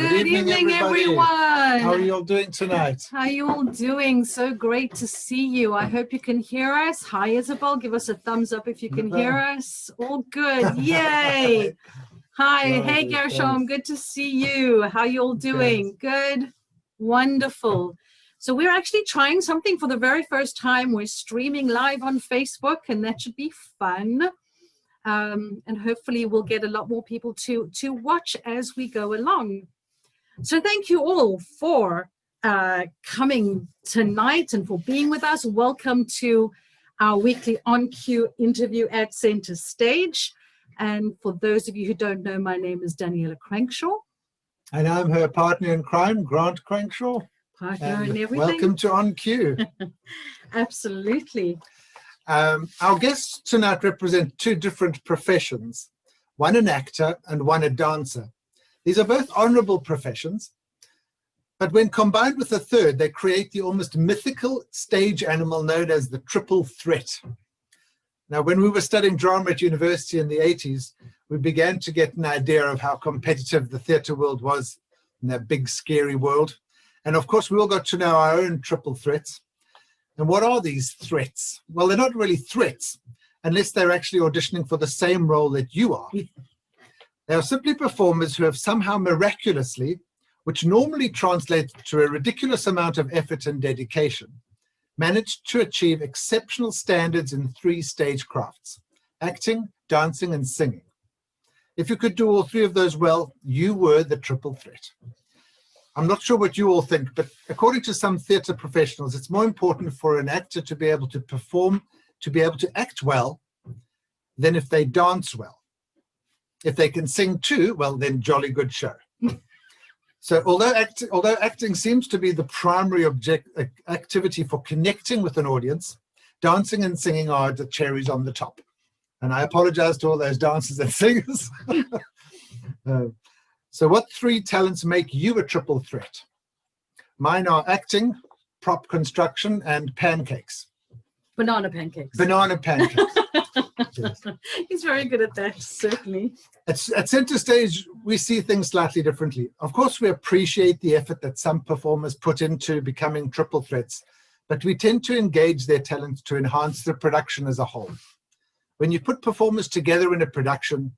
Good evening, everyone. How are you all doing tonight? How are you all doing? So great to see you. I hope you can hear us. Hi, Isabel. Give us a thumbs up if you can hear us. All good. Yay. Hi. Hey, Gershom. Good to see you. How you all doing? Good. Wonderful. So we're actually trying something for the very first time. We're streaming live on Facebook, and that should be fun. And hopefully we'll get a lot more people to watch as we go along. So thank you all for coming tonight and for being with us. Welcome to our weekly on-cue interview at Center Stage. And for those of you who don't know, my name is Daniela Crankshaw. And I'm her partner in crime, Grant Crankshaw. Partner and everything. Welcome to On Cue. Absolutely. Our guests tonight represent two different professions, one an actor and one a dancer. These are both honorable professions, but when combined with a third, they create the almost mythical stage animal known as the triple threat. Now, when we were studying drama at university in the 80s, we began to get an idea of how competitive the theatre world was in that big, scary world. And of course, we all got to know our own triple threats. And what are these threats? Well, they're not really threats unless they're actually auditioning for the same role that you are. They are simply performers who have somehow miraculously, which normally translates to a ridiculous amount of effort and dedication, managed to achieve exceptional standards in three stage crafts: acting, dancing, and singing. If you could do all three of those well, you were the triple threat. I'm not sure what you all think, but according to some theatre professionals, it's more important for an actor to be able to perform, to be able to act well, than if they dance well. If they can sing too, well, then jolly good show. So although acting seems to be the primary activity for connecting with an audience, dancing and singing are the cherries on the top. And I apologize to all those dancers and singers. So what three talents make you a triple threat? Mine are acting, prop construction, and pancakes. Banana pancakes. Banana pancakes. Yes. He's very good at that, certainly. At Center Stage, we see things slightly differently. Of course, we appreciate the effort that some performers put into becoming triple threats, but we tend to engage their talents to enhance the production as a whole. When you put performers together in a production,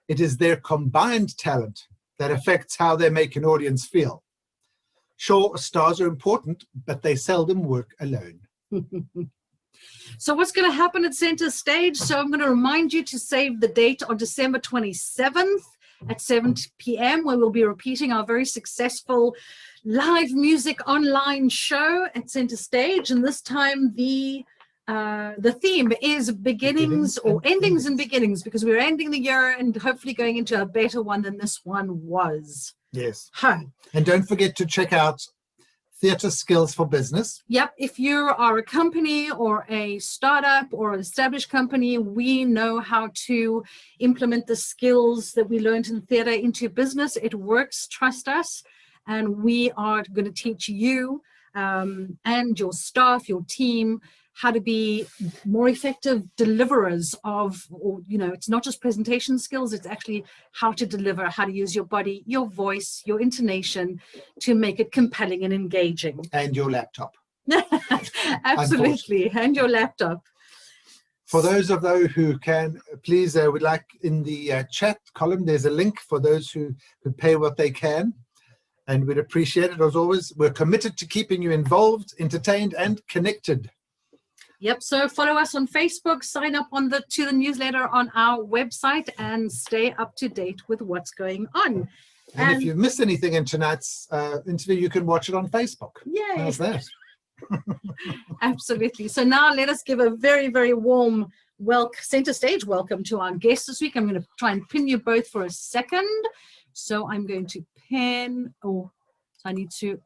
it is their combined talent that affects how they make an audience feel. Sure, stars are important, but they seldom work alone. So what's going to happen at Center Stage? So I'm going to remind you to save the date on December 27th at 7 p.m. where we'll be repeating our very successful live music online show at Center Stage. And this time the theme is beginnings or endings and beginnings, because we're ending the year and hopefully going into a better one than this one was. Yes. Huh. And don't forget to check out Theatre Skills for Business. Yep. If you are a company or a startup or an established company, we know how to implement the skills that we learned in theatre into business. It works, trust us. And we are going to teach you and your staff, your team, how to be more effective deliverers of, or, you know, it's not just presentation skills, it's actually how to deliver, how to use your body, your voice, your intonation to make it compelling and engaging. And your laptop. Absolutely, and your laptop. For those of those who can, please, would like in the chat column, there's a link for those who could pay what they can. And we'd appreciate it as always. We're committed to keeping you involved, entertained, and connected. Yep, so follow us on Facebook, sign up on to the newsletter on our website, and stay up to date with what's going on. And if you missed anything in tonight's interview, you can watch it on Facebook. Yay! How's that? Absolutely. So now let us give a very, very warm Center Stage welcome to our guests this week. I'm going to try and pin you both for a second. So I'm going to pin, so I need to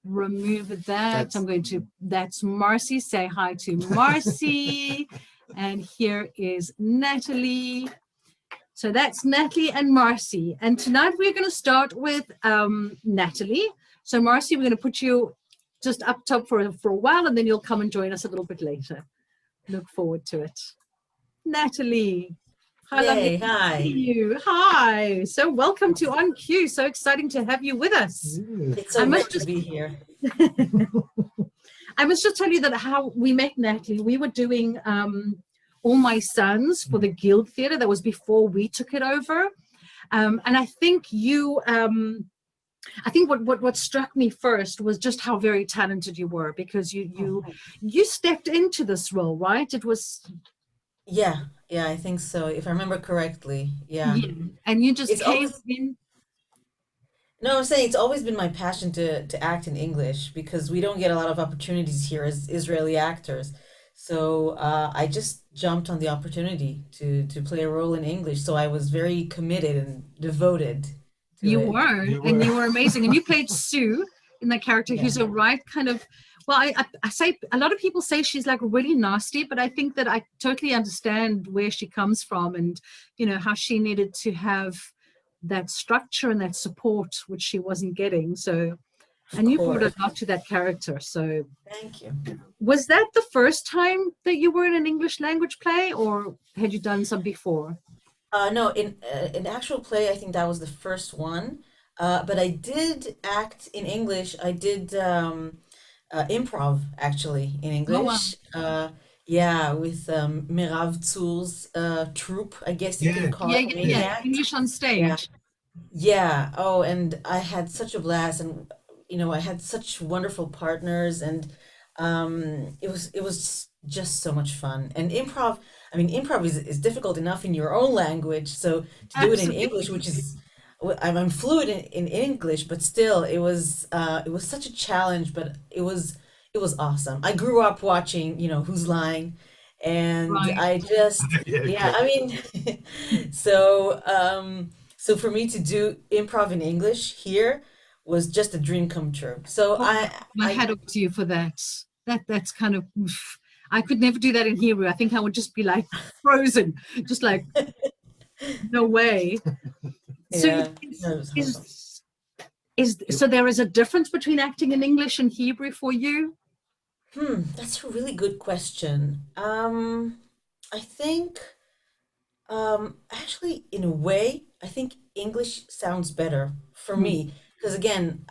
remove that. That's Marcie. Say hi to Marcie. And here is Natalie. So that's Natalie and Marcie. And tonight we're going to start with Natalie. So Marcie, we're going to put you just up top for a while, and then you'll come and join us a little bit later. Look forward to it. Natalie. Hi, lovely Yay, to hi. see you. Hi. So welcome to On Cue. So exciting to have you with us. It's so great to be here. I must just tell you that how we met Natalie. We were doing All My Sons for the Guild Theatre. That was before we took it over. And I think I think what struck me first was just how very talented you were, because you stepped into this role, right? It was Yeah, I think so. If I remember correctly, yeah. yeah, and you just It's came always in. No, I'm saying it's always been my passion to act in English because we don't get a lot of opportunities here as Israeli actors. So I just jumped on the opportunity to play a role in English. So I was very committed and devoted to You it. were, and you were amazing. And you played Sue in that character, Yeah. who's a right kind of, well, I say, a lot of people say she's like really nasty, but I think that I totally understand where she comes from, and, you know, how she needed to have that structure and that support, which she wasn't getting. So, Of and you brought a course. lot to that character. So Thank you. was that the first time that you were in an English language play, or had you done some before? No, in actual play, I think that was the first one. But I did act in English. I did improv actually in Oh, wow. English. Yeah, with Mirav Tzul's troupe, I guess you can Yeah, call Yeah, it, yeah, yeah. Maniac. English on Yeah, stage. yeah. Oh, and I had such a blast, and I had such wonderful partners, and it was just so much fun. And improv, I mean, improv is difficult enough in your own language, so to do it in English, Absolutely. which is I'm fluent in English, but still, it was such a challenge, but it was awesome. I grew up watching, Who's Lying, and Right. I just yeah, yeah, okay. I mean, so for me to do improv in English here was just a dream come true. So Oh, my I hat off to you for that. That's kind of oof. I could never do that in Hebrew. I think I would just be like frozen, just like no way. So yeah, is no, it was so fun. is so there is a difference between acting in English and Hebrew for you? That's a really good question. I think actually in a way, I think English sounds better for Mm, me because again,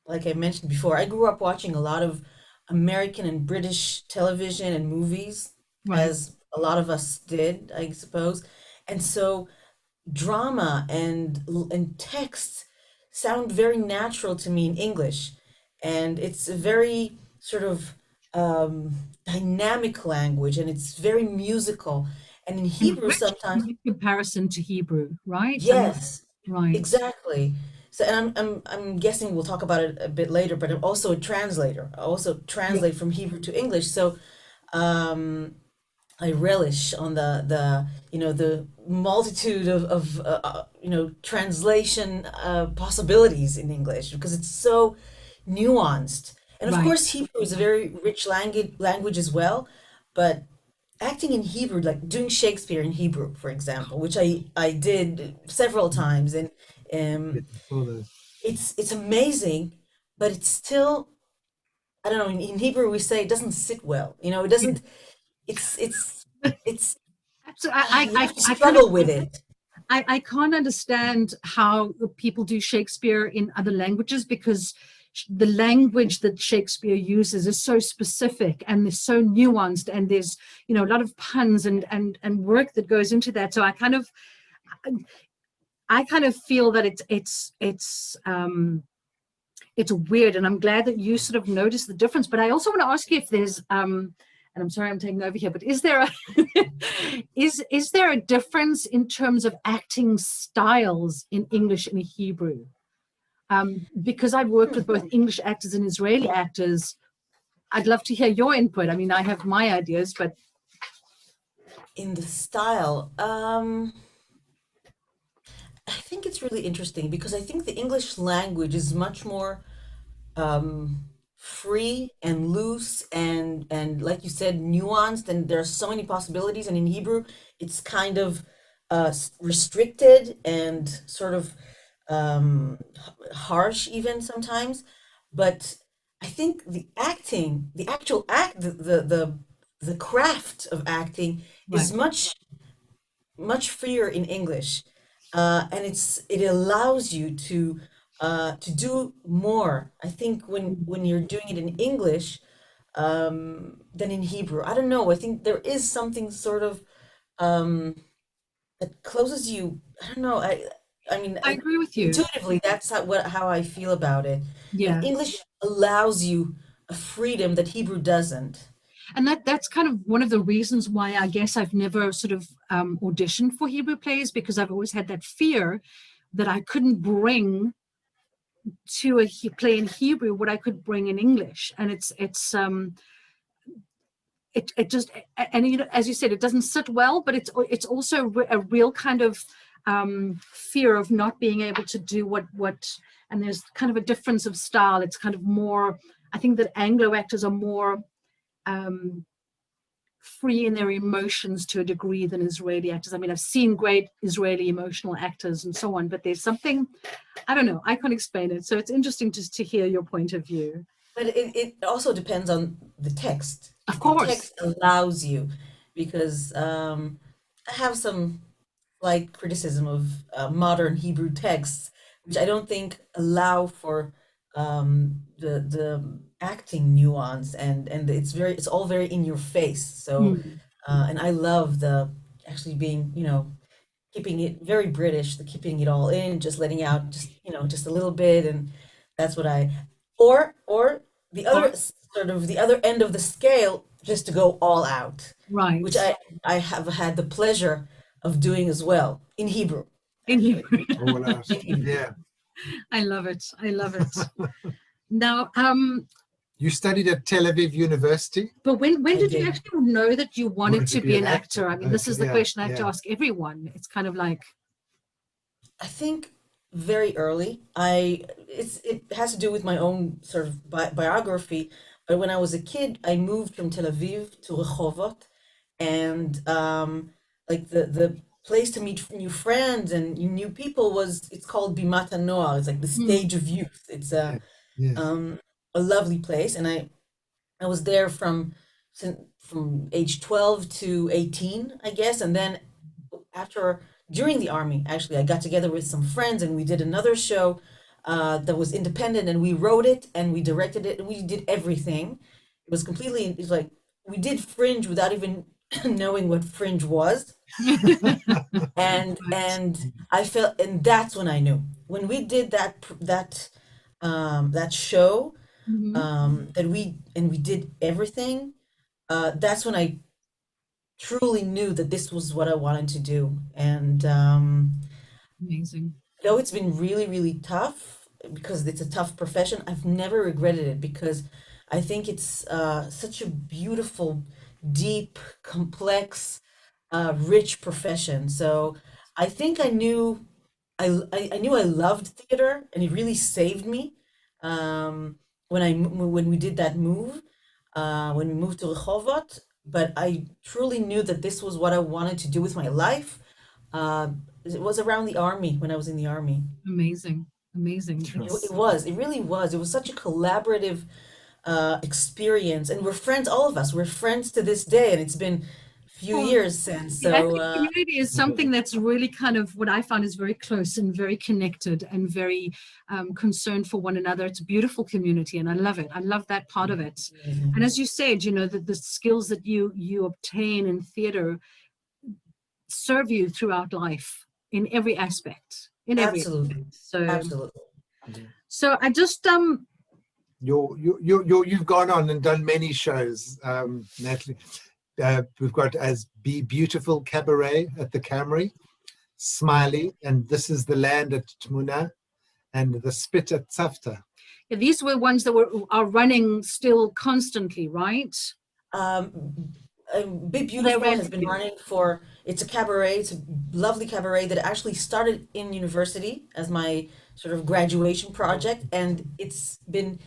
like I mentioned before, I grew up watching a lot of American and British television and movies, right. as a lot of us did, I suppose. And so drama and text sound very natural to me in English. And it's a very sort of dynamic language and it's very musical. And in And Hebrew, rich sometimes in comparison to Hebrew, right? I mean, yes, right. exactly. So, and I'm guessing we'll talk about it a bit later, but I'm also a translator. I also Yeah. translate from Hebrew to English. So, um, I relish on the multitude of translation possibilities in English because it's so nuanced. And of Right. course, Hebrew is a very rich language as well, but acting in Hebrew, like doing Shakespeare in Hebrew, for example, which I did several times, and Yeah, um, all those. it's amazing, but it's still, I don't know. In Hebrew, we say it doesn't sit well. It Yeah. doesn't. It's So you have to I kind of struggle with it. I can't understand how people do Shakespeare in other languages, because the language that Shakespeare uses is so specific and is so nuanced, and there's, you know, a lot of puns and work that goes into that. So I kind of feel that it's weird, and I'm glad that you sort of noticed the difference. But I also want to ask you if there's and I'm sorry I'm taking over here, but is there a is there a difference in terms of acting styles in English and Hebrew? Because I've worked with both English actors and Israeli actors, I'd love to hear your input. I mean, I have my ideas, but In the style, I think it's really interesting because I think the English language is much more free and loose and like you said, nuanced, and there are so many possibilities. And in Hebrew, it's kind of restricted and sort of harsh even sometimes. But I think the actual act, the craft of acting right, is much much freer in English, and it allows you to do more. I think when you're doing it in English than in Hebrew. I don't know. I think there is something sort of um, that closes you. I don't know. I mean, I agree with you. intuitively, that's how I feel about it. And Yeah. English allows you a freedom that Hebrew doesn't. And that's kind of one of the reasons why I guess I've never sort of auditioned for Hebrew plays, because I've always had that fear that I couldn't bring to a play in Hebrew what I could bring in English. And it just, and you know, as you said, it doesn't sit well, but it's also a real kind of fear of not being able to do what and there's kind of a difference of style. It's kind of more, I think that Anglo actors are more free in their emotions to a degree than Israeli actors. I mean, I've seen great Israeli emotional actors and so on, but there's something, I don't know, I can't explain it. So it's interesting to hear your point of view. But it also depends on the text. Of If the course. text allows you, because I have some slight criticism of modern Hebrew texts, which I don't think allow for the acting nuance, and it's all very in your face. So and I love the actually being, you know, keeping it very British, the keeping it all in, just letting out just, you know, just a little bit, and that's what I or the other sort of the other end of the scale, just to go all out, Right. which I have had the pleasure of doing as well in Hebrew, In actually. Hebrew. All out. Yeah. I love it. I love it. Now, You studied at Tel Aviv University? I but when did you did. actually know that you wanted to be an actor? I mean, this is the Yeah, question I have to yeah. ask everyone. It's kind of like, I think very early. It has to do with my own sort of biography. But when I was a kid, I moved from Tel Aviv to Rehovot, and like the place to meet new friends and new people was, it's called Bimat HaNoar. It's like the stage of youth. It's Yes. a lovely place, and I was there from age 12 to 18, I guess, and then after during the army, actually, I got together with some friends and we did another show that was independent, and we wrote it and we directed it and we did everything. It was completely, it's like we did Fringe without even knowing what Fringe was. And right. I felt, and that's when I knew, when we did that show, Mhm. that we did everything, that's when I truly knew that this was what I wanted to do. And Amazing. though it's been really, really tough because it's a tough profession, I've never regretted it, because I think it's such a beautiful, deep, complex, rich profession. So I think I knew I loved theater, and it really saved me when we did that move, when we moved to Rehovot. But I truly knew that this was what I wanted to do with my life. It was around the army, when I was in the army. Amazing. Amazing. It was. It really was. It was such a collaborative experience, and we're friends. All of us. We're friends to this day, and it's been a few Well, years since. the So acting community is something that's really kind of what I found is very close and very connected and very concerned for one another. It's a beautiful community, and I love it. I love that part of it. And as you said, you know, the skills that you obtain in theater serve you throughout life in every aspect. In every absolutely, aspect. So, absolutely. so I just You've gone on and done many shows, Natalie. We've got as Be Beautiful Cabaret at the Camry, Smiley, and This Is the Land at Tmuna, and The Spit at Tzavta. yeah, these were ones that are running still constantly, right? Be They Beautiful ran has been running for, it's a cabaret, it's a lovely cabaret that actually started in university as my sort of graduation project, and it's been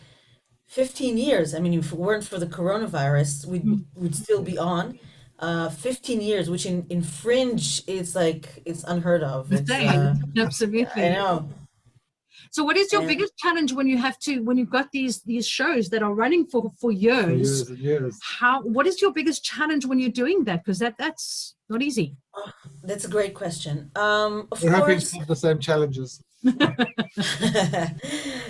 15 years. I mean, if it weren't for the coronavirus, we'd still be on. 15 years, which in Fringe is like, it's unheard of. It's insane. I Absolutely. know. So what is your And biggest challenge when you've got these shows that are running for years? For years and years. What is your biggest challenge when you're doing that? Because that's not easy. that's a great question. Of We're happy to course. have the same challenges.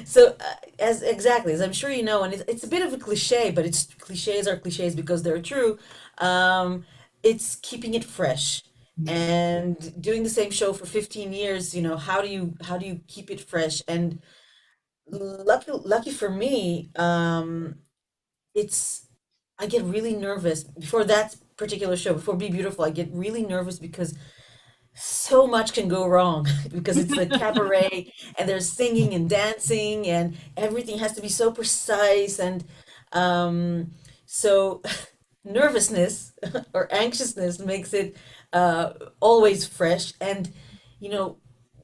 So, as exactly as I'm sure you know, and it's a bit of a cliche, but it's cliches are cliches because they're true. Um, it's keeping it fresh and doing the same show for 15 years. You know, how do you keep it fresh? And lucky for me, it's I get really nervous before that particular show, before Be Beautiful. I get really nervous because so much can go wrong because it's a cabaret and there's singing and dancing and everything has to be so precise and um, so nervousness or anxiousness makes it always fresh and you know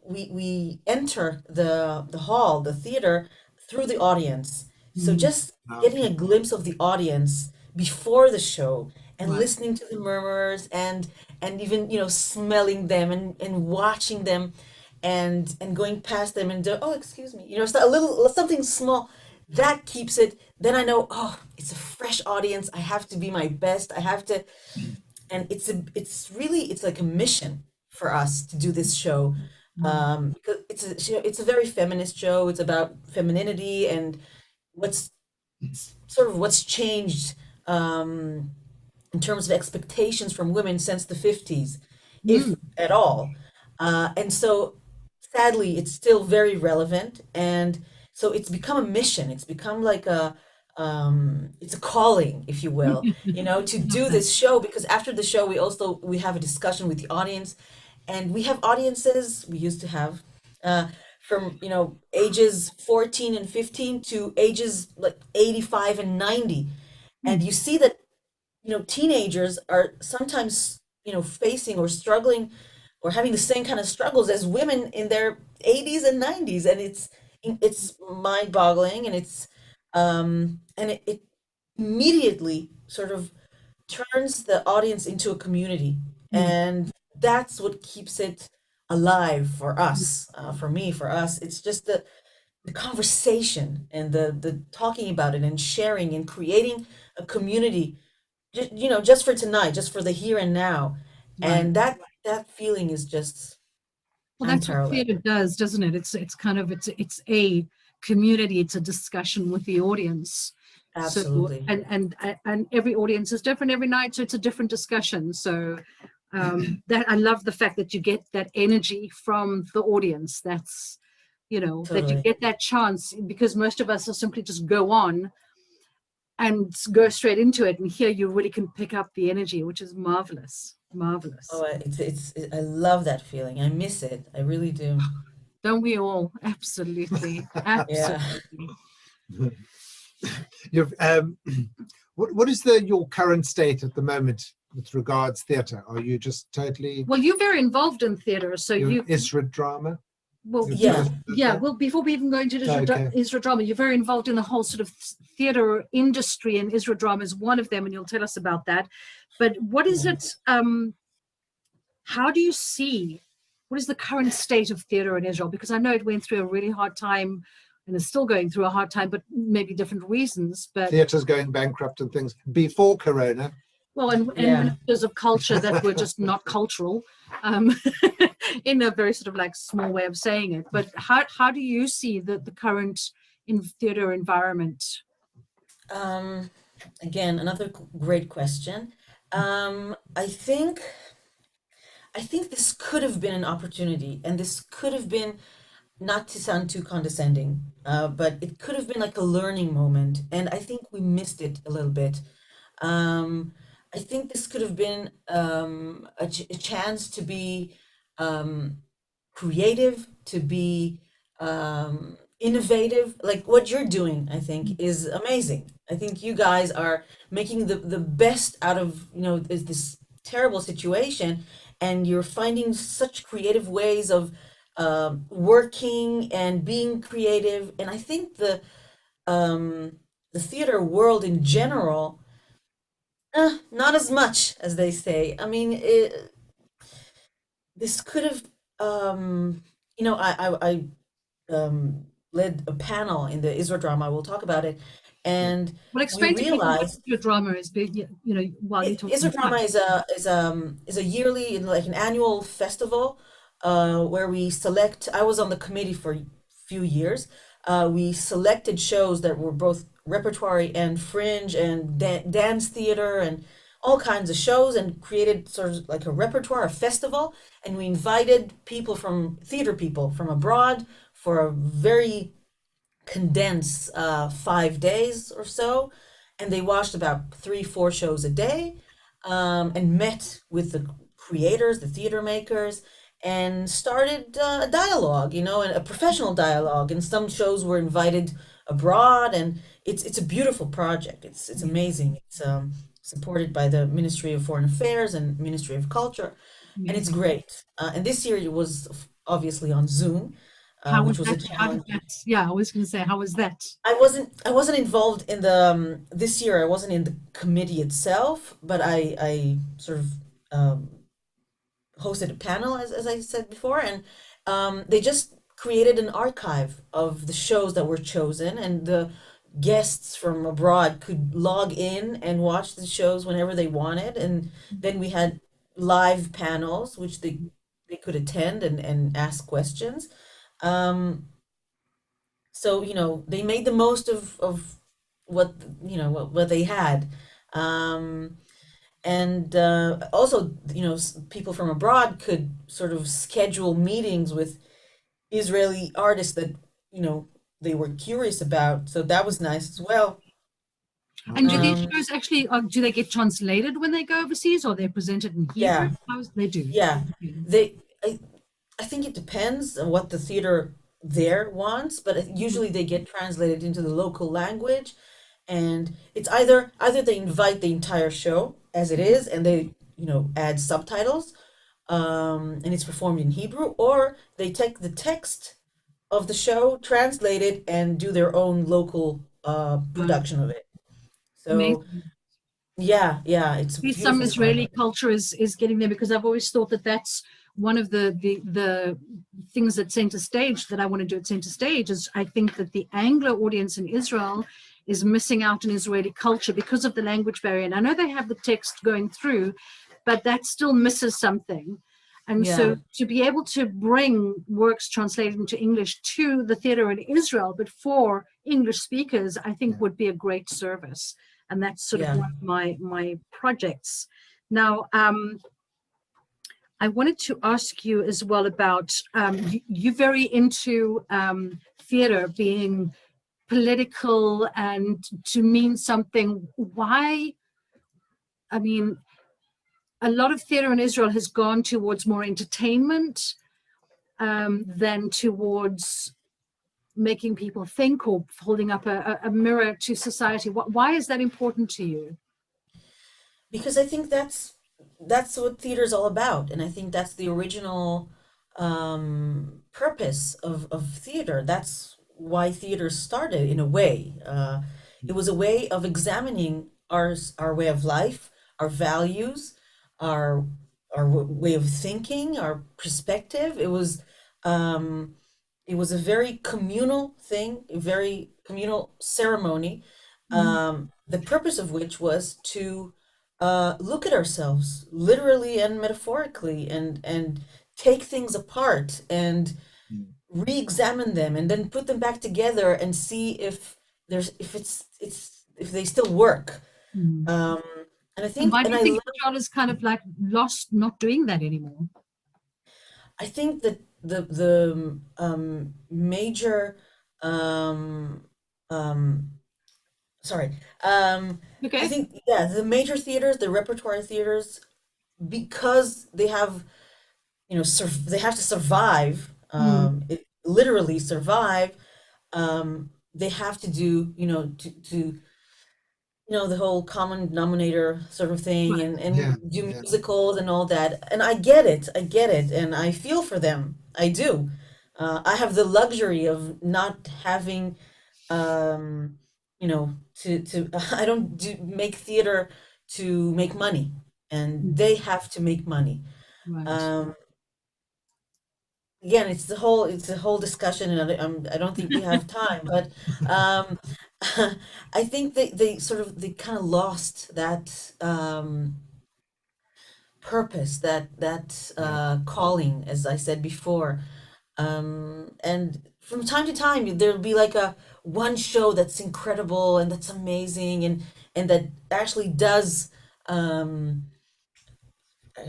we enter the hall the theater through the audience so Mm. just getting Okay. a glimpse of the audience before the show and Right. listening to the murmurs and even smelling them and watching them and going past them and oh excuse me so a little something small that keeps it then I know oh it's a fresh audience I have to be my best I have to and it's like a mission for us to do this show Mm. because it's a very feminist show it's about femininity and what's sort of what's changed um, in terms of expectations from women since the 50s, if Mm. at all. And so sadly, it's still very relevant. And so it's become a mission. It's become like it's a calling, if you will, to Love do that. this show because after the show, we have a discussion with the audience and we have audiences we used to have uh, from ages 14 and 15 to ages like 85 and 90 and Mm. you see that teenagers are sometimes, facing or struggling or having the same kind of struggles as women in their 80s and 90s. And it's mind-boggling and it immediately sort of turns the audience into a community. Mm. And that's what keeps it alive for us, for me, for us. It's just the conversation and the talking about it and sharing and creating a community just for tonight, just for the here and now. Right. And that feeling is just Well, that's what unparalleled. theatre does, doesn't it? It's kind of it's a community. It's a discussion with the audience. So Absolutely. and every audience is different every night, so it's a different discussion. So that I love the fact that you get that energy from the audience. That's that you Totally. get that chance because most of us will simply just go on and go straight into it. And here you really can pick up the energy, which is marvelous, Oh, marvelous. I love that feeling. I miss it. I really do. Don't we all? Absolutely, Yeah. absolutely. You've, what is your current state at the moment with regards theatre? Are you just totally Well, you're very involved in theatre, so you're you Isra drama? well, You tell Yeah. us about yeah. that? Well, before we even go into Okay. Israel drama, you're very involved in the whole sort of theatre industry, and Israel drama is one of them, and you'll tell us about that. But what is Yeah. it? How do you see? What is the current state of theatre in Israel? Because I know it went through a really hard time, and is still going through a hard time, but maybe different reasons. But Theatre's going bankrupt and things before Corona. well, and Yeah. ministers of culture that were just not cultural, um, in a very sort of like small way of saying it. But how do you see the current in theater environment? Um, Again, another great question. I think this could have been an opportunity, and this could have been not to sound too condescending, but it could have been like a learning moment, and I think we missed it a little bit. Um, I think this could have been a chance to be um, creative, to be innovative. Like what you're doing, I think, is amazing. I think you guys are making the best out of this terrible situation, and you're finding such creative ways of working and being creative. And I think um, the theater world in general not as much as they say. I mean, this could have, um, I led a panel in the Israel drama. We'll talk about it, and Well, we explain to people what realized your drama is, but while you're talking Israel drama about it. is a yearly, like an annual festival, where we select. I was on the committee for a few years. We selected shows that were both repertory and fringe and dance theater and all kinds of shows, and created sort of like a repertoire, a festival. And we invited theater people from abroad for a very condensed 5 days or so, and they watched about 3, 4 shows a day, and met with the creators, the theater makers, and started a dialogue, and a professional dialogue. And some shows were invited abroad, and it's a beautiful project. It's amazing. It's supported by the Ministry of Foreign Affairs and Ministry of Culture, and it's Amazing. great. And this year it was obviously on Zoom, How which was was a that? How did challenge. that? Yeah, I was going to say, how was that? I wasn't involved in the this year. I wasn't in the committee itself, but I sort of um, hosted a panel, as I said before, and they just created an archive of the shows that were chosen, and the guests from abroad could log in and watch the shows whenever they wanted. And then we had live panels, which they could attend and ask questions. Um, so they made the most of what what they had. um and also, people from abroad could sort of schedule meetings with Israeli artists that they were curious about, so that was nice as well. And do these um shows actually, do they get translated when they go overseas, or they're presented in Hebrew? yeah, They do. yeah, Okay. they I think it depends on what the theater there wants, but usually they get translated into the local language. And it's either they invite the entire show as it is, and they add subtitles, and it's performed in Hebrew, or they take the text of the show, translate it, and do their own local Wow. production of it. So Amazing. yeah, yeah, it's a Maybe some beautiful Israeli project. culture is getting there, because I've always thought that that's one of the things at center stage that I want to do at center stage. Is I think that the Anglo audience in Israel is missing out on Israeli culture because of the language barrier. And I know they have the text going through, but that still misses something. And Yeah, so to be able to bring works translated into English to the theater in Israel, but for English speakers, I think would be a great service. And that's sort of yeah. one of my projects. Now, I wanted to ask you as well about, you very into theater being political and to mean something. Why? I mean, a lot of theater in Israel has gone towards more entertainment than towards making people think, or holding up a mirror to society. Why is that important to you? Because I think that's what theater's all about, and I think that's the original purpose of theater. That's why theater started, in a way. It was a way of examining our way of life, our values, our way of thinking, our perspective. Um, it was a very communal thing, a very communal ceremony, Mm, the purpose of which was to look at ourselves literally and metaphorically, and take things apart and re-examine them, and then put them back together and see if they still work. mm. Um, and And why do you I think love Israel is kind of like lost not doing that anymore? I think that the major um, um, sorry I Okay. think, yeah, the major theaters, the repertory theaters, because they have they have to survive, Mm, literally survive. They have to do, the whole common denominator sort of thing, right. and Yeah, do yeah. musicals and all that. And I get it, and I feel for them. I do. I have the luxury of not having, um, to I don't make theater to make money, and Mm, they have to make money. right. Um, again, it's a whole discussion, and I don't think we have time, but um, I think they kind of lost that purpose, that calling, as I said before. And from time to time, there'll be like a one show that's incredible and that's amazing, and that actually does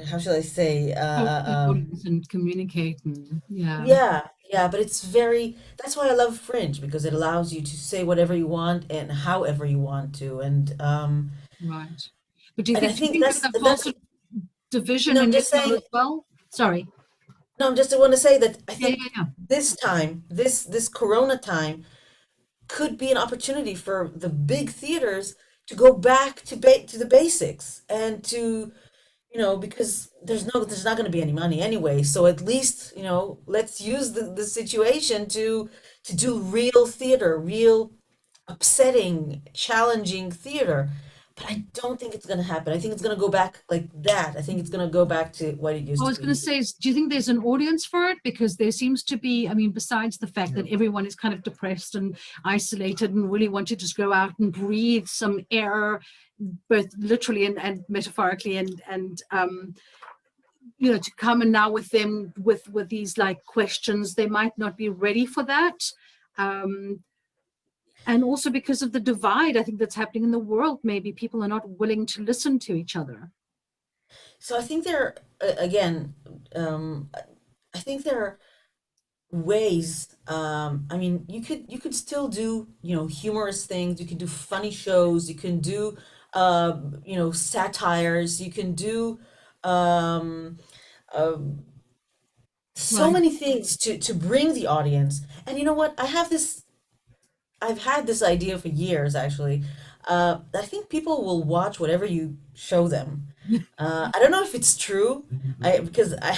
how shall I say Talk to the audience and communicate, and yeah, yeah, yeah, but it's very, that's why I love Fringe, because it allows you to say whatever you want and however you want to. right. But do you And I think think the whole that's sort of division no, I'm in just Israel saying, as well? Sorry. no, I'm just want to say that I Yeah, think yeah, yeah. this time, this Corona time could be an opportunity for the big theaters to go back to the basics, and to, because there's not going to be any money anyway. So at least, let's use the situation to do real theater, real upsetting, challenging theater. But I don't think it's going to happen. I think it's going to go back like that. I think it's going to go back to what it I used to was going to be. say, do you think there's an audience for it? Because there seems to be, I mean, besides the fact Yeah. that everyone is kind of depressed and isolated and really want to just go out and breathe some air, both literally and metaphorically, and to come and now with them with these like questions, they might not be ready for that. Um, and also because of the divide, I think that's happening in the world, maybe people are not willing to listen to each other. So I think there, again, um, I think there are ways. I mean, you could still do, humorous things. You can do funny shows. You can do satires. You can do um uh, so Right. many things to bring the audience. And you know what? I've had this idea for years, actually. I think people will watch whatever you show them. I don't know if it's true, because I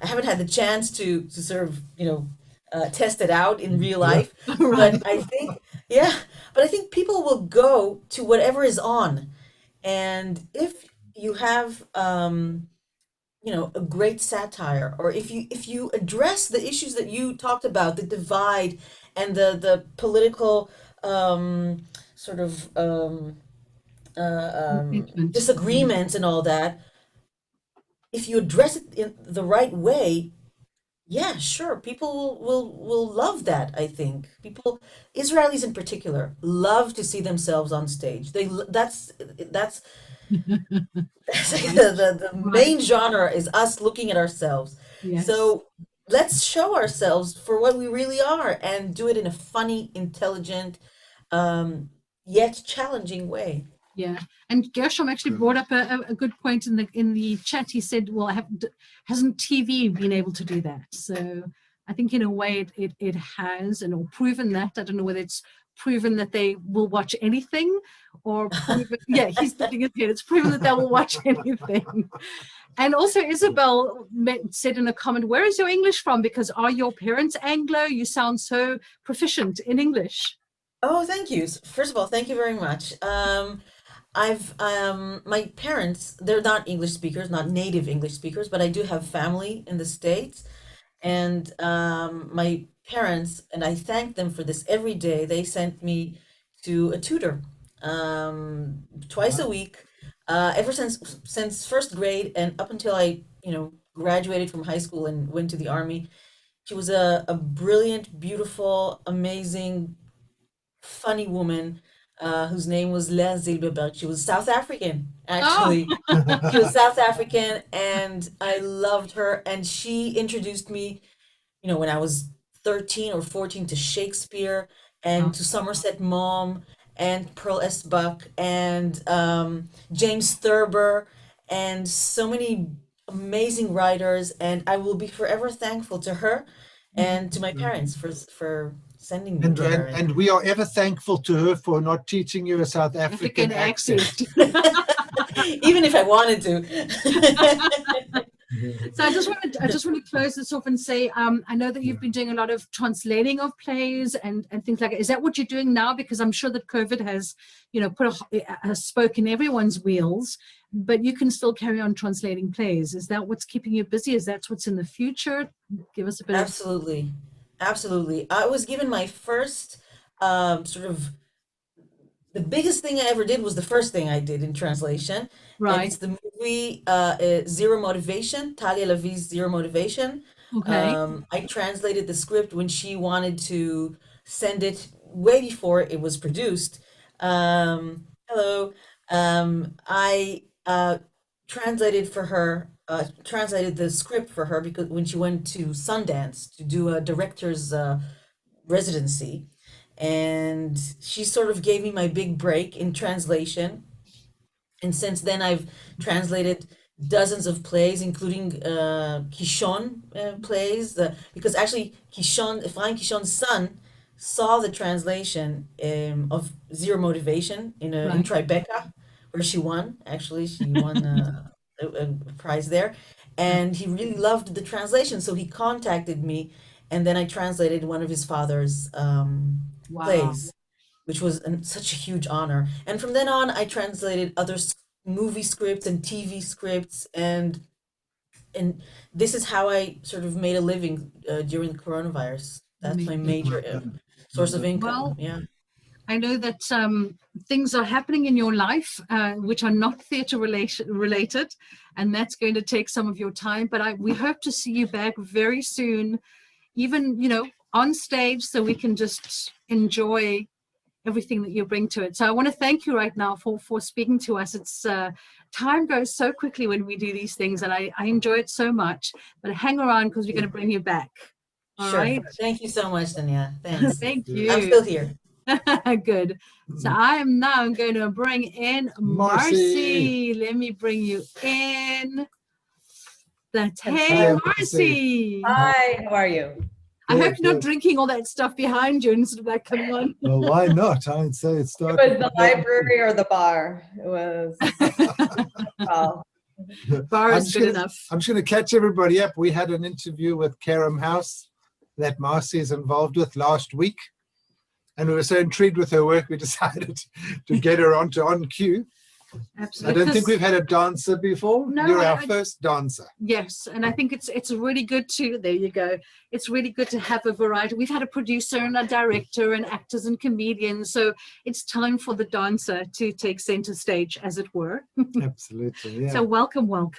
haven't had the chance to sort of, test it out in real life. But Right. I think, yeah, but I think people will go to whatever is on. And if you have, a great satire, or if you address the issues that you talked about, the divide and the political sort of Engagement. Yeah. disagreements and all that, if you address it in the right way, yeah, sure, people will love that. I think people, Israelis in particular, love to see themselves on stage. That's Right. the Right. main genre is us looking at ourselves. Yes. So let's show ourselves for what we really are, and do it in a funny, intelligent, um, yet challenging way. Yeah, and Gershom actually brought up a good point in the chat. He said, "Well, hasn't TV been able to do that?" So I think in a way it has, and or proven that. I don't know whether it's proven that they will watch anything, or proven. Yeah, he's nodding his head. It's proven that they will watch anything. And also, Isabel said in a comment, "Where is your English from? Because are your parents Anglo? You sound so proficient in English." Oh, thank you. First of all, thank you very much. I've my parents, they're not English speakers, not native English speakers, but I do have family in the States. And my parents, and I thank them for this every day, they sent me to a tutor twice a Wow. week, ever since first grade and up until I, graduated from high school and went to the army. She was a brilliant, beautiful, amazing, funny woman, whose name was Lea Zilberberg. She was South African, Oh, actually. She was South African, and I loved her. And she introduced me, when I was 13 or 14, to Shakespeare, and to Somerset Maugham, and Pearl S. Buck, and James Thurber, and so many amazing writers. And I will be forever thankful to her and to my parents for sending me And, to and her. and we are ever thankful to her for not teaching you a South African African accent. accent. Even if I wanted to. So I just want to close this off and say, I know that you've been doing a lot of translating of plays and things like that. Is that what you're doing now? Because I'm sure that COVID has, put a spoke in everyone's wheels, but you can still carry on translating plays. Is that what's keeping you busy? Is that what's in the future? Give us a bit of. Absolutely. Absolutely. I was given my first sort of the biggest thing I ever did was the first thing I did in translation, and Right. it's the movie Zero Motivation, Talia Levy's Zero Motivation. Okay. I translated the script when she wanted to send it way before it was produced. Hello. I translated for her, translated the script for her because when she went to Sundance to do a director's residency, and she sort of gave me my big break in translation. And since then, I've translated dozens of plays, including Kishon plays, because actually Flying Kishon's son saw the translation of Zero Motivation in Right. Tribeca, where she won. Actually, she won a prize there, and he really loved the translation, so he contacted me, and then I translated one of his father's Wow. plays, which was such a huge honor. And from then on, I translated other movie scripts and TV scripts, and this is how I sort of made a living during the coronavirus. That's my Amazing. major Well done. Well source of done. income. Well, Yeah. I know that things are happening in your life which are not theatre related, and that's going to take some of your time. But we hope to see you back very soon, even on stage, so we can just enjoy everything that you bring to it. So I want to thank you right now for speaking to us. It's time goes so quickly when we do these things, and I enjoy it so much. But hang around because we're going to bring you back. All Sure. right. Thank you so much, Dania. Thanks. Thank I'm you. still here. Good. So I am now going to bring in Marcie. Marcie. Let me bring you in. That's Hi, hey, Marcie. Marcie. Hi, how are you? I hope Good, you're not good. drinking all that stuff behind you and sort of like coming on. Well, why not? I'd say it It started. was the library or the bar. It was, well, Bar I'm is just good gonna, enough. I'm just going to catch everybody up. We had an interview with Kerem House that Marcie is involved with last week, and we were so intrigued with her work, we decided to get her onto On Cue. I Absolutely. don't think we've had a dancer before. No, You're our first dancer. Yes, and I think it's really good to, there you go, it's really good to have a variety. We've had a producer and a director and actors and comedians, so it's time for the dancer to take center stage, as it were. Absolutely, yeah. So welcome. When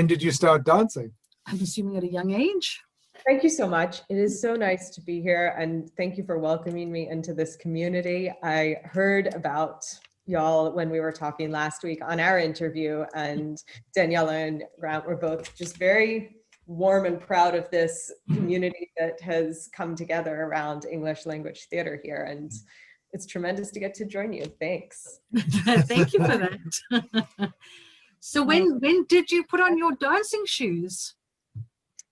did you start dancing? I'm assuming at a young age. thank you so much. It is so nice to be here, and thank you for welcoming me into this community. I heard about y'all when we were talking last week on our interview, and Daniela and Grant were both just very warm and proud of this community that has come together around English language theater here, and it's tremendous to get to join you. Thanks. Thank you for that. So when did you put on your dancing shoes?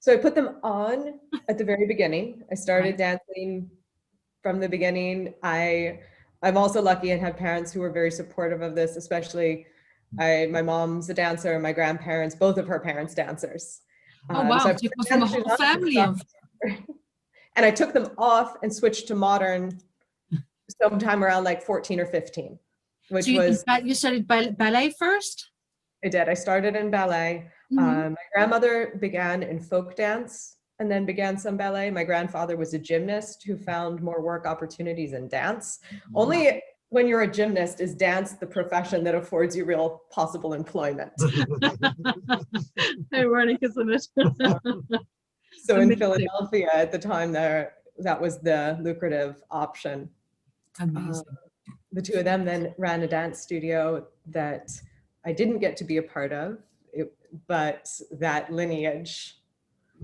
So I put them on at the very beginning. I started dancing from the beginning. I'm also lucky and have parents who were very supportive of this, especially my mom's a dancer and my grandparents, both of her parents dancers. Oh wow, So so you put from a whole family of. And I took them off and switched to modern sometime around like 14 or 15, which So was. you started ballet first? I did. I started in ballet. Mm-hmm. My grandmother began in folk dance and then began some ballet. My grandfather was a gymnast who found more work opportunities in dance. Only when you're a gymnast is dance the profession that affords you real possible employment. Ironic, isn't it? So in Philadelphia at the time, that was the lucrative option. Amazing. The two of them then ran a dance studio that I didn't get to be a part of, but that lineage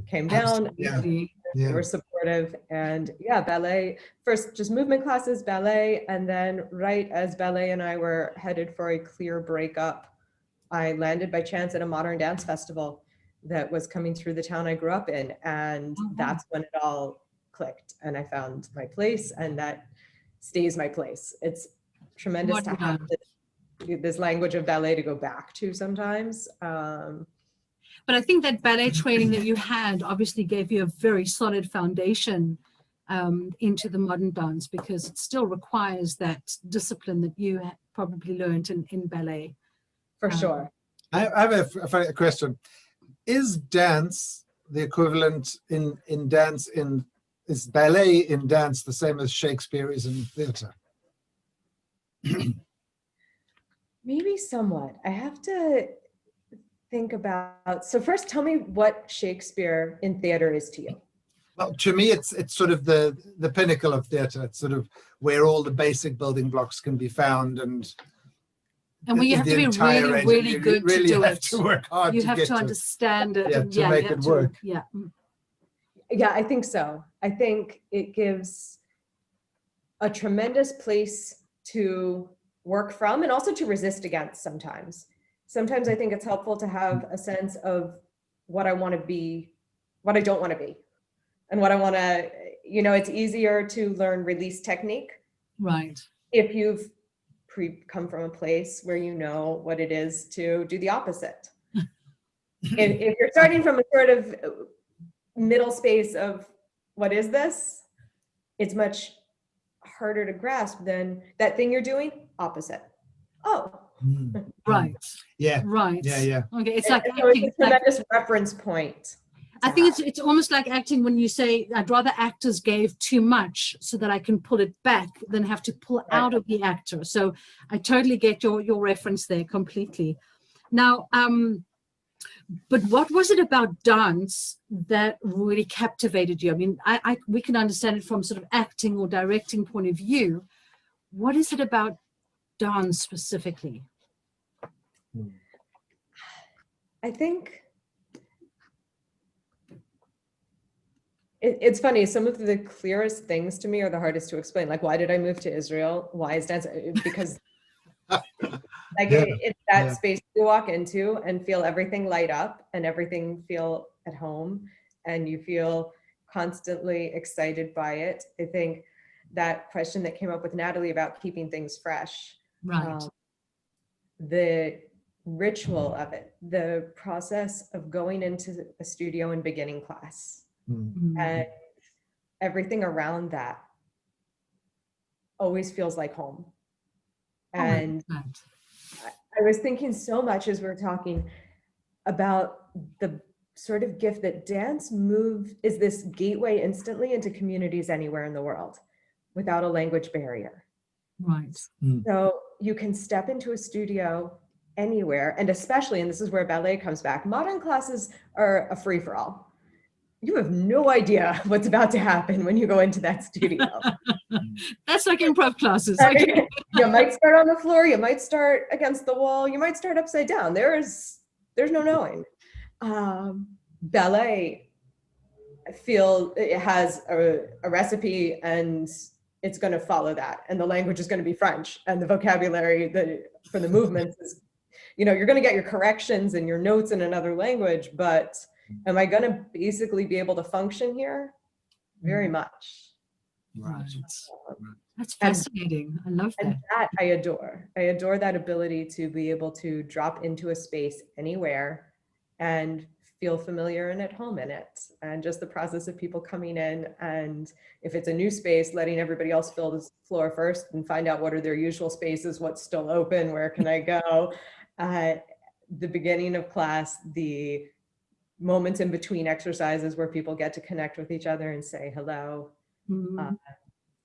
came down. Absolutely. They were supportive, and yeah, ballet, first just movement classes, ballet, and then right as ballet and I were headed for a clear breakup, I landed by chance at a modern dance festival that was coming through the town I grew up in, and that's when it all clicked, and I found my place, and that stays my place. It's tremendous to have this language of ballet to go back to sometimes. But I think that ballet training that you had obviously gave you a very solid foundation into the modern dance, because it still requires that discipline that you probably learned in ballet. For sure. I have a question. Is dance the equivalent in dance is ballet in dance the same as Shakespeare is in theater? Maybe somewhat. I have to think about, so first tell me what Shakespeare in theater is to you. Well, to me, it's sort of the pinnacle of theater. It's sort of where all the basic building blocks can be found, and where you have to be really, really good really to do have it. to work hard. You to have get to understand it. Yeah, and to make it work. Yeah. Yeah, I think so. I think it gives a tremendous place to work from and also to resist against sometimes. Sometimes I think it's helpful to have a sense of what I want to be, what I don't want to be, and what I want to, it's easier to learn release technique. Right. If you've come from a place where you know what it is to do the opposite. if you're starting from a sort of middle space of what is this, it's much harder to grasp than that thing you're doing, opposite. Oh. Right. Yeah. Right. Yeah. Okay. It's like so it's a tremendous reference point. I think it's almost like acting when you say, I'd rather actors gave too much so that I can pull it back than have to pull out of the actor. So I totally get your reference there completely. Now, but what was it about dance that really captivated you? I mean, we can understand it from sort of acting or directing point of view. What is it about dance specifically? I think it's funny. Some of the clearest things to me are the hardest to explain. Like, why did I move to Israel? Why is dance? Because it's that space you walk into and feel everything light up and everything feel at home, and you feel constantly excited by it. I think that question that came up with Natalie about keeping things fresh, right? The ritual of it, the process of going into a studio and beginning class, and everything around that always feels like home. And I was thinking so much as we were talking about the sort of gift that dance is this gateway instantly into communities anywhere in the world without a language barrier. Right. So you can step into a studio anywhere, and especially, and this is where ballet comes back, modern classes are a free-for-all. You have no idea what's about to happen when you go into that studio. That's like improv classes. Okay. You might start on the floor, you might start against the wall, you might start upside down. There's no knowing. Ballet, I feel it has a recipe, and it's going to follow that, and the language is going to be French, and the vocabulary for the movements is, you're going to get your corrections and your notes in another language, but am I going to basically be able to function here? Very much. Right. That's fascinating. I love that. And that I adore. I adore that ability to be able to drop into a space anywhere and feel familiar and at home in it. And just the process of people coming in, and if it's a new space, letting everybody else fill the floor first and find out what are their usual spaces, what's still open, where can I go? The beginning of class, the moments in between exercises where people get to connect with each other and say hello.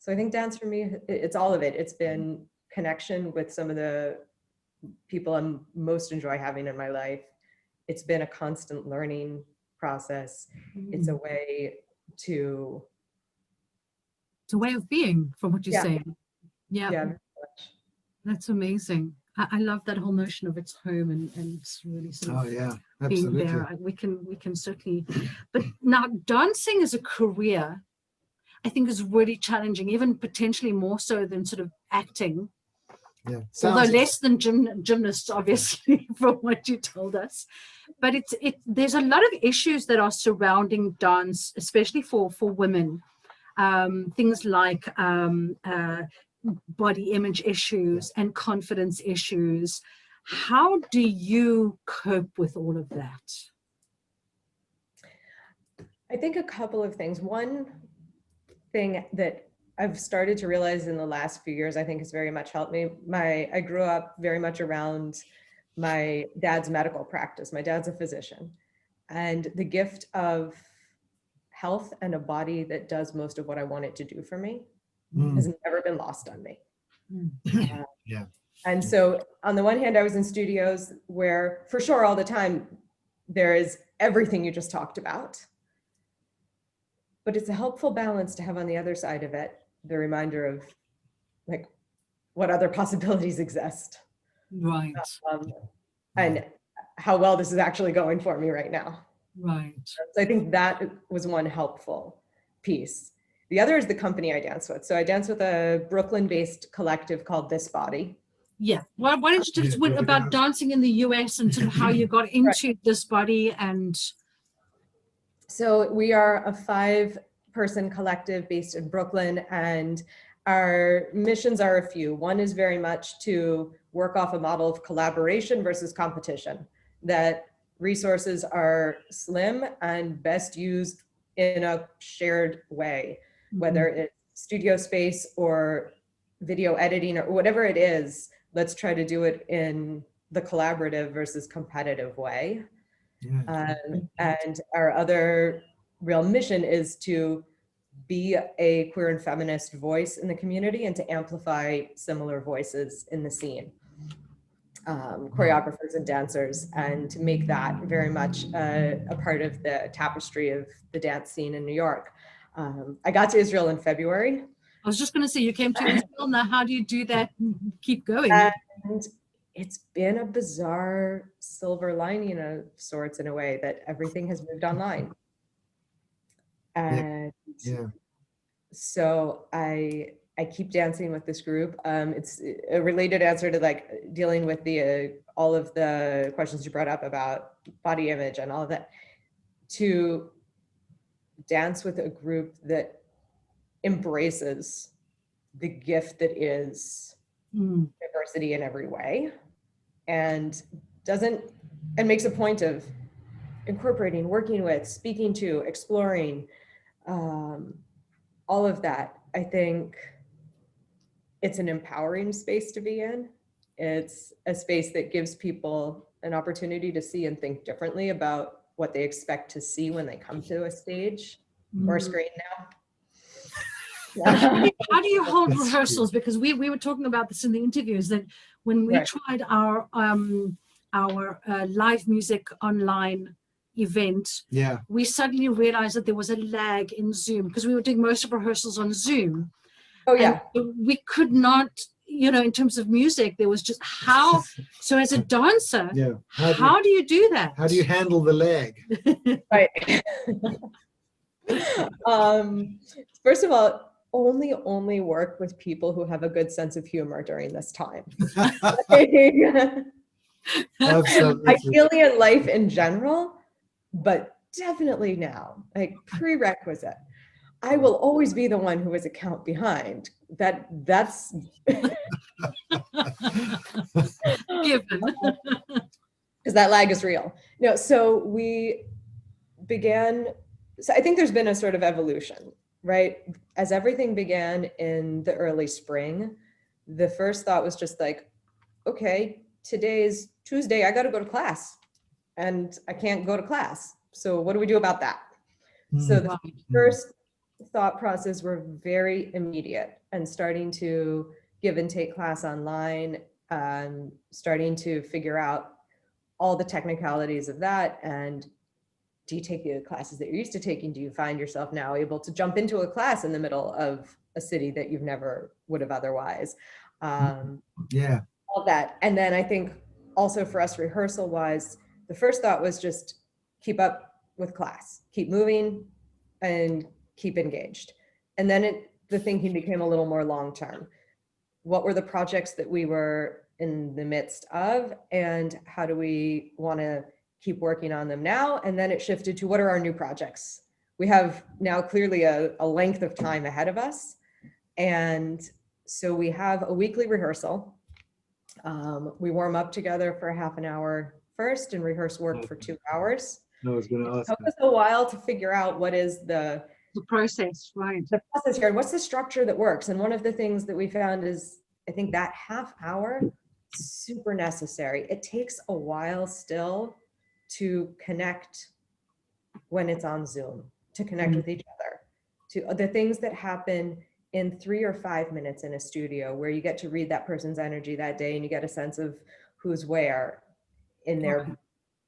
So I think dance for me, it's all of it. It's been connection with some of the people I most enjoy having in my life. It's been a constant learning process. It's a way of being, from what you're saying. Yeah. Very much. That's amazing. I love that whole notion of it's home and really sort of being there. We can certainly, but now dancing as a career, I think is really challenging, even potentially more so than sort of acting. Yeah. Although less than gymnasts, obviously, from what you told us. But there's a lot of issues that are surrounding dance, especially for women. Things like body image issues and confidence issues. How do you cope with all of that? I think a couple of things. One thing that I've started to realize in the last few years, I think has very much helped me. I grew up very much around my dad's medical practice. My dad's a physician, and the gift of health and a body that does most of what I want it to do for me has never been lost on me. Yeah. And so on the one hand, I was in studios where for sure all the time there is everything you just talked about. But it's a helpful balance to have on the other side of it, the reminder of like what other possibilities exist. Right. And how well this is actually going for me right now. Right. So I think that was one helpful piece. The other is the company I dance with. So I dance with a Brooklyn-based collective called This Body. Yeah. Why don't you tell us about dancing in the US and sort of how you got into This Body? And so we are a 5-person collective based in Brooklyn, and our missions are a few. One is very much to work off a model of collaboration versus competition, that resources are slim and best used in a shared way, whether it's studio space or video editing or whatever it is. Let's try to do it in the collaborative versus competitive way. And our other real mission is to be a queer and feminist voice in the community and to amplify similar voices in the scene, choreographers and dancers, and to make that very much a part of the tapestry of the dance scene in New York. I got to Israel in February. I was just going to say, you came to Israel. Now, how do you do that and keep going? And it's been a bizarre silver lining of sorts, in a way, that everything has moved online. And so I keep dancing with this group. It's a related answer to like dealing with the all of the questions you brought up about body image and all of that, to dance with a group that embraces the gift that is diversity in every way, and makes a point of incorporating, working with, speaking to, exploring, all of that. I think it's an empowering space to be in. It's a space that gives people an opportunity to see and think differently about what they expect to see when they come to a stage or a screen now. How do you hold rehearsals? Because we were talking about this in the interviews, that when we tried our live music online event, we suddenly realized that there was a lag in Zoom, because we were doing most of rehearsals on Zoom. Oh yeah. And we could not, in terms of music, there was just how. So as a dancer, how do you do that? How do you handle the lag? Right. First of all, only work with people who have a good sense of humor during this time. Ideally in life in general, but definitely now, like prerequisite. I will always be the one who is a count behind. That's given. Because that lag is real. No, so we began. So I think there's been a sort of evolution, right? As everything began in the early spring, the first thought was just like, okay, today's Tuesday, I got to go to class and I can't go to class. So what do we do about that? So the first thought process were very immediate, and starting to give and take class online, starting to figure out all the technicalities of that. And do you take the classes that you're used to taking? Do you find yourself now able to jump into a class in the middle of a city that you've never would have otherwise? All that. And then I think also for us rehearsal wise, the first thought was just keep up with class, keep moving and keep engaged. And then the thinking became a little more long-term. What were the projects that we were in the midst of, and how do we want to keep working on them now? And then it shifted to what are our new projects? We have now clearly a length of time ahead of us. And so we have a weekly rehearsal. We warm up together for half an hour first and rehearse work for 2 hours. I was going to It ask. took us a while to figure out what is the process, right? the process here and what's the structure that works. And one of the things that we found is, I think that half hour, super necessary. It takes a while still to connect when it's on Zoom, to connect with each other, to the things that happen in 3 or 5 minutes in a studio where you get to read that person's energy that day and you get a sense of who's where in their,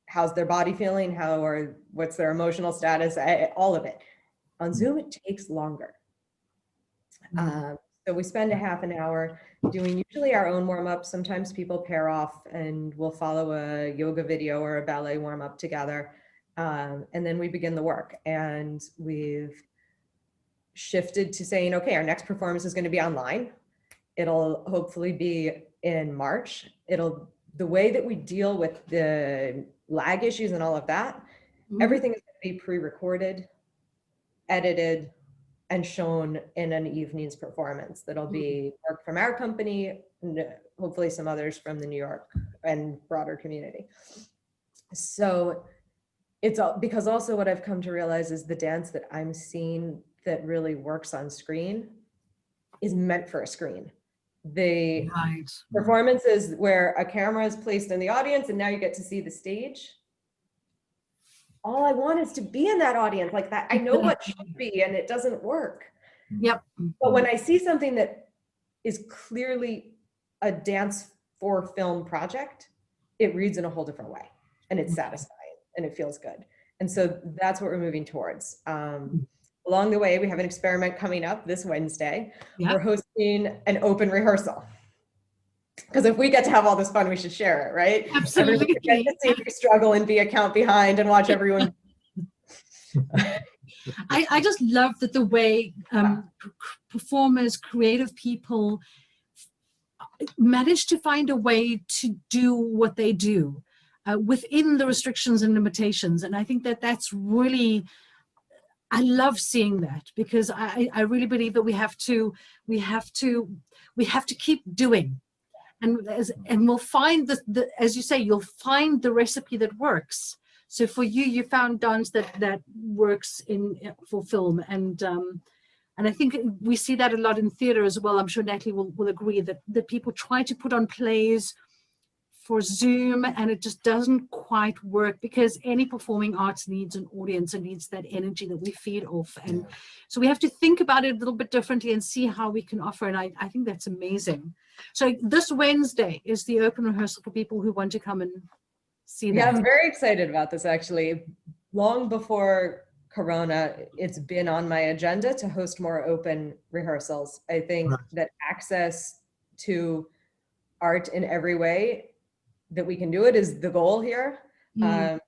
how's their body feeling, how or what's their emotional status, all of it. On Zoom, it takes longer. So we spend a half an hour doing usually our own warm-up. Sometimes people pair off and we'll follow a yoga video or a ballet warm-up together. And then we begin the work. And we've shifted to saying, okay, our next performance is going to be online. It'll hopefully be in March. The way that we deal with the lag issues and all of that, everything is going to be pre-recorded, edited, and shown in an evening's performance. That'll be work from our company, and hopefully some others from the New York and broader community. So it's all, because also what I've come to realize is the dance that I'm seeing that really works on screen is meant for a screen. The performances where a camera is placed in the audience and now you get to see the stage, all I want is to be in that audience like that. I know what should be and it doesn't work. Yep. But when I see something that is clearly a dance for film project, it reads in a whole different way and it's satisfying and it feels good. And so that's what we're moving towards. Along the way, we have an experiment coming up this Wednesday. We're hosting an open rehearsal. Because if we get to have all this fun, we should share it, right? Absolutely. Get to see me struggle and be a count behind and watch everyone. I just love that the way performers, creative people manage to find a way to do what they do within the restrictions and limitations. And I think that that's really, I love seeing that, because I really believe that we have to keep doing. And we'll find the as you say, you'll find the recipe that works. So for you, you found dance that works for film, and I think we see that a lot in theater as well. I'm sure Natalie will agree that people try to put on plays for Zoom and it just doesn't quite work, because any performing arts needs an audience and needs that energy that we feed off. And so we have to think about it a little bit differently and see how we can offer. And I think that's amazing. So this Wednesday is the open rehearsal for people who want to come and see that. Yeah, I'm very excited about this actually. Long before Corona, it's been on my agenda to host more open rehearsals. I think that access to art in every way that we can do it is the goal here. To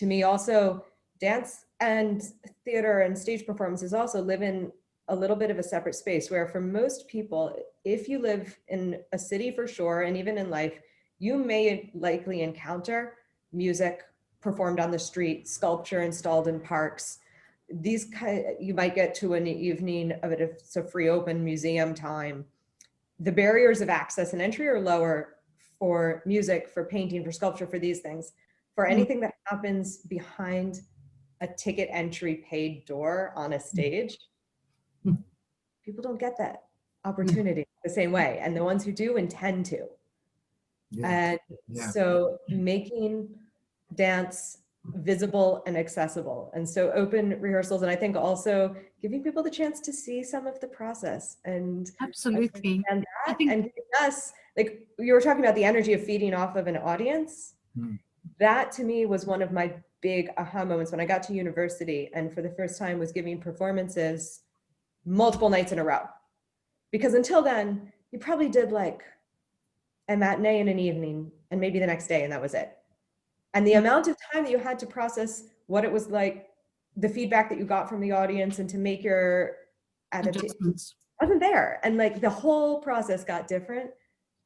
me also, dance and theater and stage performances also live in a little bit of a separate space, where for most people, if you live in a city for sure, and even in life, you may likely encounter music performed on the street, sculpture installed in parks. These you might get to an evening of it if it's a free open museum time. The barriers of access and entry are lower for music, for painting, for sculpture, for these things. For anything that happens behind a ticket entry paid door on a stage, people don't get that opportunity the same way. And the ones who do intend to. And so making dance visible and accessible. And so open rehearsals, and I think also giving people the chance to see some of the process and absolutely. And giving us, like you were talking about the energy of feeding off of an audience. That to me was one of my big aha moments when I got to university and for the first time was giving performances multiple nights in a row. Because until then, you probably did like a matinee and an evening and maybe the next day, and that was it. And the amount of time that you had to process what it was like, the feedback that you got from the audience, and to make your adaptations wasn't there. And like the whole process got different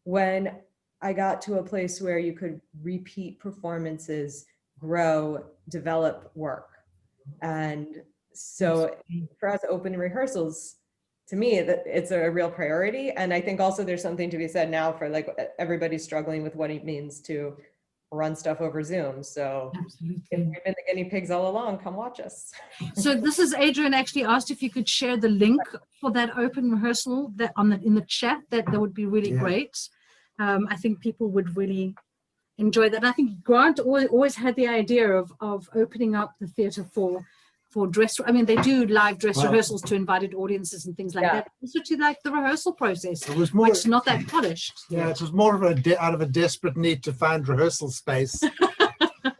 when I got to a place where you could repeat performances, grow, develop work. And so for us, open rehearsals, to me, that it's a real priority. And I think also there's something to be said now for like everybody struggling with what it means to run stuff over Zoom. So if Absolutely. we've been the guinea pigs all along, come watch us. So this is Adrian actually asked if you could share the link for that open rehearsal that in the chat. That would be really great. I think people would really enjoy that. I think Grant always had the idea of opening up the theatre for dress. I mean, they do live dress rehearsals to invited audiences and things like that. Also to like the rehearsal process, It was more, which is not that polished. Yeah, it was more of out of a desperate need to find rehearsal space.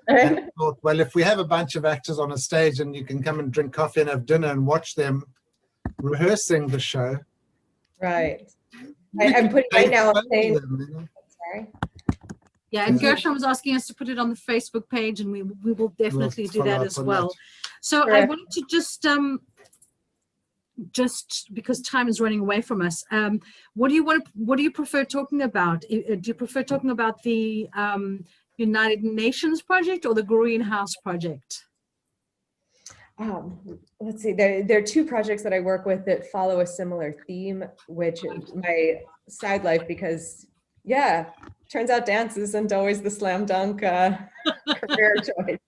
And I thought, well, if we have a bunch of actors on a stage and you can come and drink coffee and have dinner and watch them rehearsing the show. Right. I'm putting right now, I'm saying, sorry. Yeah, and Gershon was asking us to put it on the Facebook page, and we will definitely do that as well. So I wanted to just because time is running away from us, what do you prefer talking about? Do you prefer talking about the United Nations project or the Greenhouse project? Let's see, there are two projects that I work with that follow a similar theme, which is my side life, because turns out dance isn't always the slam dunk career choice.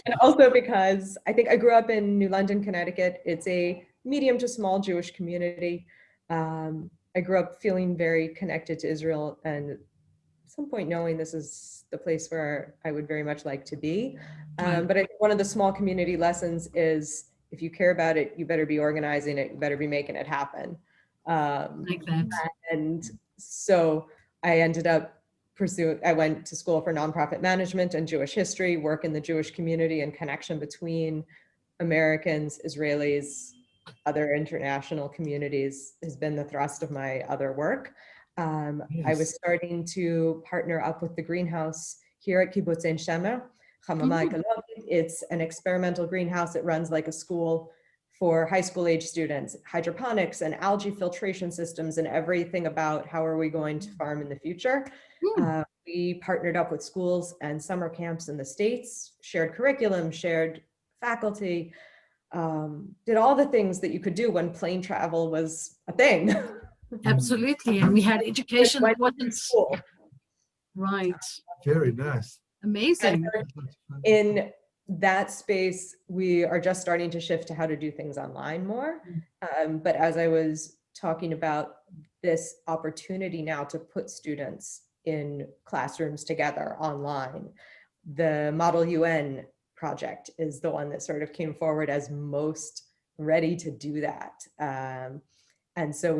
And also because I think I grew up in New London, Connecticut. It's a medium to small Jewish community. I grew up feeling very connected to Israel, and at some point knowing this is the place where I would very much like to be. But I think one of the small community lessons is, if you care about it, you better be organizing it, you better be making it happen. Like that. And so I ended up I went to school for nonprofit management and Jewish history, work in the Jewish community, and connection between Americans, Israelis, other international communities has been the thrust of my other work. I was starting to partner up with the Greenhouse here at Kibbutz Ein Shemer. It's an experimental greenhouse. It runs like a school for high school age students, hydroponics and algae filtration systems and everything about how are we going to farm in the future. We partnered up with schools and summer camps in the States, shared curriculum, shared faculty, did all the things that you could do when plane travel was a thing. Absolutely, and we had education that wasn't school. Right. Very nice. Amazing. In that space, we are just starting to shift to how to do things online more. But as I was talking about this opportunity now to put students in classrooms together online, the Model UN project is the one that sort of came forward as most ready to do that. And so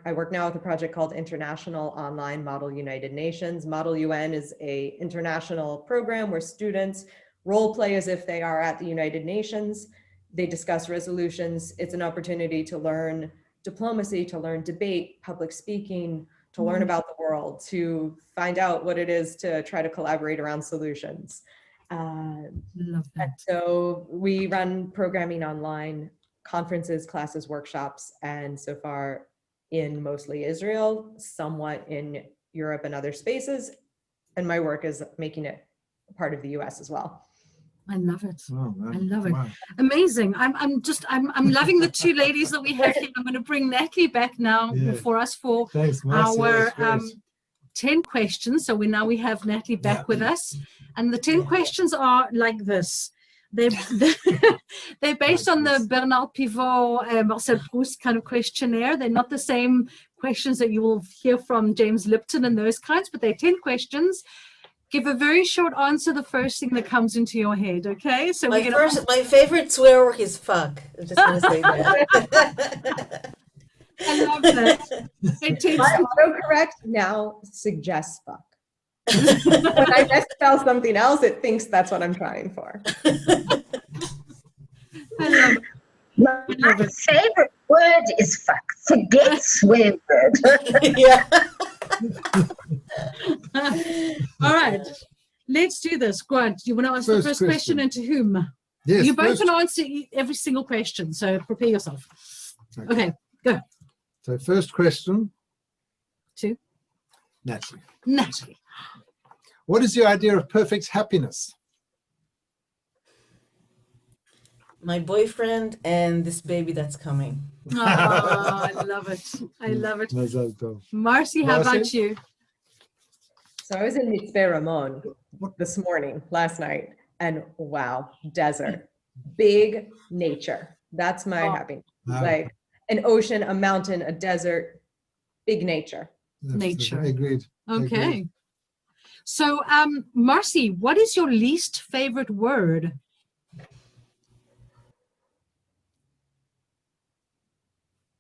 I work now with a project called International Online Model United Nations. Model UN is an international program where students role play as if they are at the United Nations. They discuss resolutions. It's an opportunity to learn diplomacy, to learn debate, public speaking, to learn about the world, to find out what it is to try to collaborate around solutions. Love that. So we run programming online, conferences, classes, workshops, and so far in mostly Israel, somewhat in Europe and other spaces. And my work is making it part of the US as well. I love it. Oh, I love it. wow. Amazing. I'm loving the two ladies that we have here. I'm going to bring Natalie back now for us for Thanks, Marcie. our 10 questions. So we have Natalie back with us. And the 10 questions are like this. They're based on the Bernard Pivot, Marcel Proust kind of questionnaire. They're not the same questions that you will hear from James Lipton and those kinds, but they're 10 questions. Give a very short answer, the first thing that comes into your head, okay? So my favorite swear word is fuck. I just want to say that. I love that. My autocorrect now suggests fuck. When I misspell something else, it thinks that's what I'm trying for. I love it. My favorite word is fuck. Forget swear word. Yeah. All right, let's do this. Grant, do you want to ask the first question and to whom? Yes, You both can answer every single question, so prepare yourself. Okay, go. So first question. To Natalie. Natalie. What is your idea of perfect happiness? My boyfriend and this baby that's coming. Oh, I love it. I love it. Marcie, how about you? So I was in Mitzveh Ramon this morning, last night, and wow, desert, big nature. That's my happiness. Wow. Like an ocean, a mountain, a desert, big nature. Nature. Agreed. Okay. Agreed. So, Marcie, what is your least favorite word?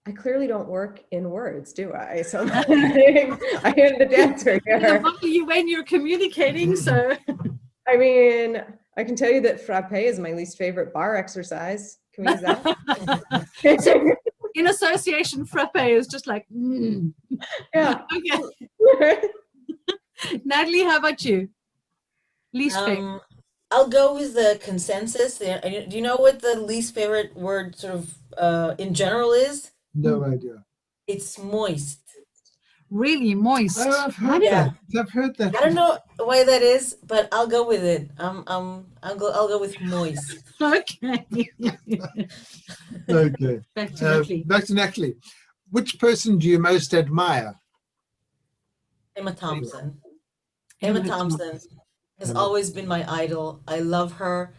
I clearly don't work in words, do I? So I am the dancer here. When you're communicating, so. I mean, I can tell you that frappe is my least favorite bar exercise. Can we use that? In association, frappe is just like, Yeah. Okay. Natalie, how about you? Least favorite. I'll go with the consensus. Do you know what the least favorite word sort of in general is? No idea. It's moist. Really moist. Oh, I've heard Yeah. that. I've heard that. I don't know why that is, but I'll go with it. I'll go with moist. Okay. Okay. Back to Natalie. Back to Natalie. Which person do you most admire? Emma Thompson. Emma Emma Thompson has always been my idol. I love her.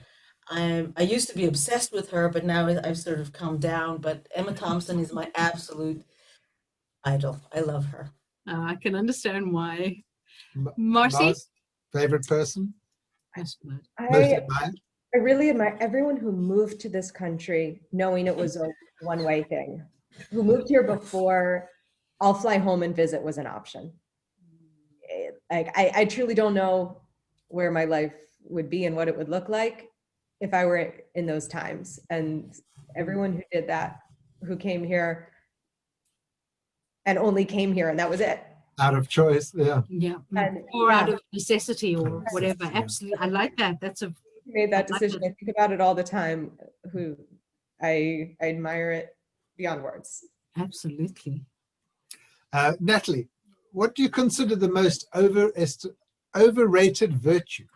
I used to be obsessed with her, but now I've sort of calmed down. But Emma Thompson is my absolute idol. I love her. I can understand why. Marcie? Marcie? Favorite person? Most I admired? really admire everyone who moved to this country knowing it was a one-way thing, who moved here before I'll fly home and visit was an option. Like I truly don't know where my life would be and what it would look like if I were in those times. And everyone who did that, who came here and only came here, and that was it. Out of choice, yeah. Yeah. And, Or yeah. out of necessity or whatever. Yeah. Absolutely. I like that. That's a Made that decision. I think about it all the time. Who I admire it beyond words. absolutely. Natalie, what do you consider the most overrated virtue?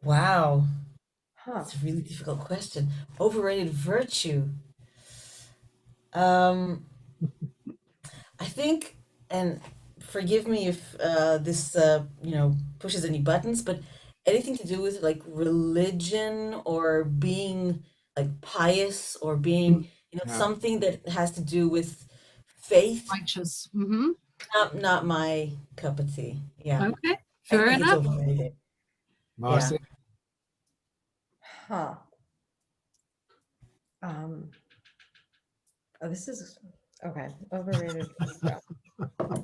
Wow. Huh. That's a really difficult question. Overrated virtue. I think, and forgive me if this pushes any buttons, but anything to do with like religion or being like pious or being Yeah. something that has to do with faith. Righteous. Not my cup of tea. Yeah. Okay. I Fair think it's enough. overrated. Marcie? Huh. Oh, this is okay. Overrated.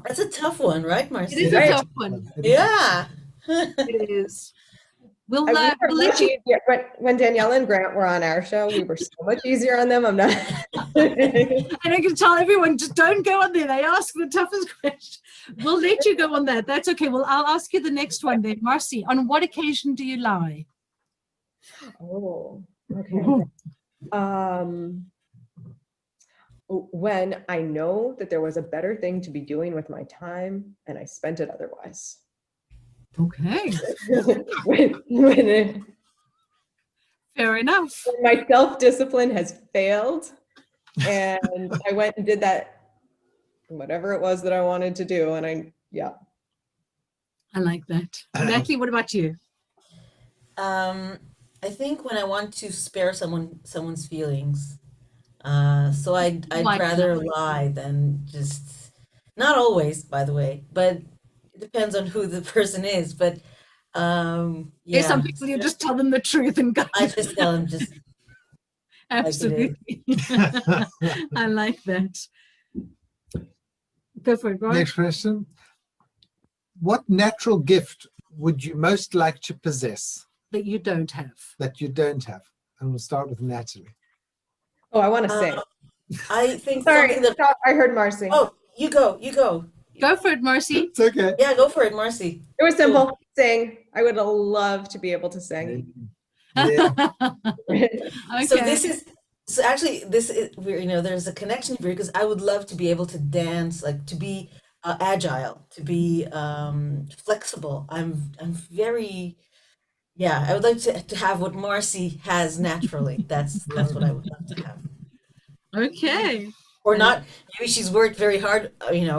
That's a tough one, right, Marcie? It is a tough one. Yeah. It is. We'll We were let much you. easier- when Danielle and Grant were on our show, we were so much easier on them. I'm not. And I can tell everyone, just don't go on there. They ask the toughest question. We'll let you go on that. That's okay. Well, I'll ask you the next one then. Marcie, on what occasion do you lie? Oh, okay. When I know that there was a better thing to be doing with my time and I spent it otherwise. Okay. when Fair enough. my self-discipline has failed and I went and did that, whatever it was that I wanted to do. And I like that. Natalie, what about you? I think when I want to spare someone's feelings, so I'd Like rather that. lie than just, not always, by the way, but it depends on who the person is. But There's some people you just tell them the truth and go. I just tell them just Absolutely. I like that. Go for it, Grant. Next question. What natural gift would you most like to possess That you don't have. that you don't have? And we'll start with Natalie. Oh, I want to say. I think Sorry, something that. stop, I heard Marcie. Oh, you go. Go for it, Marcie. It's okay. Yeah, go for it, Marcie. It was simple. Sing. I would love to be able to sing. Yeah. Okay. So actually this is there's a connection here because I would love to be able to dance, like to be agile, to be flexible. I'm very, I would like to have what Marcie has naturally. That's what I would love to have. Okay. Or I not, maybe she's worked very hard,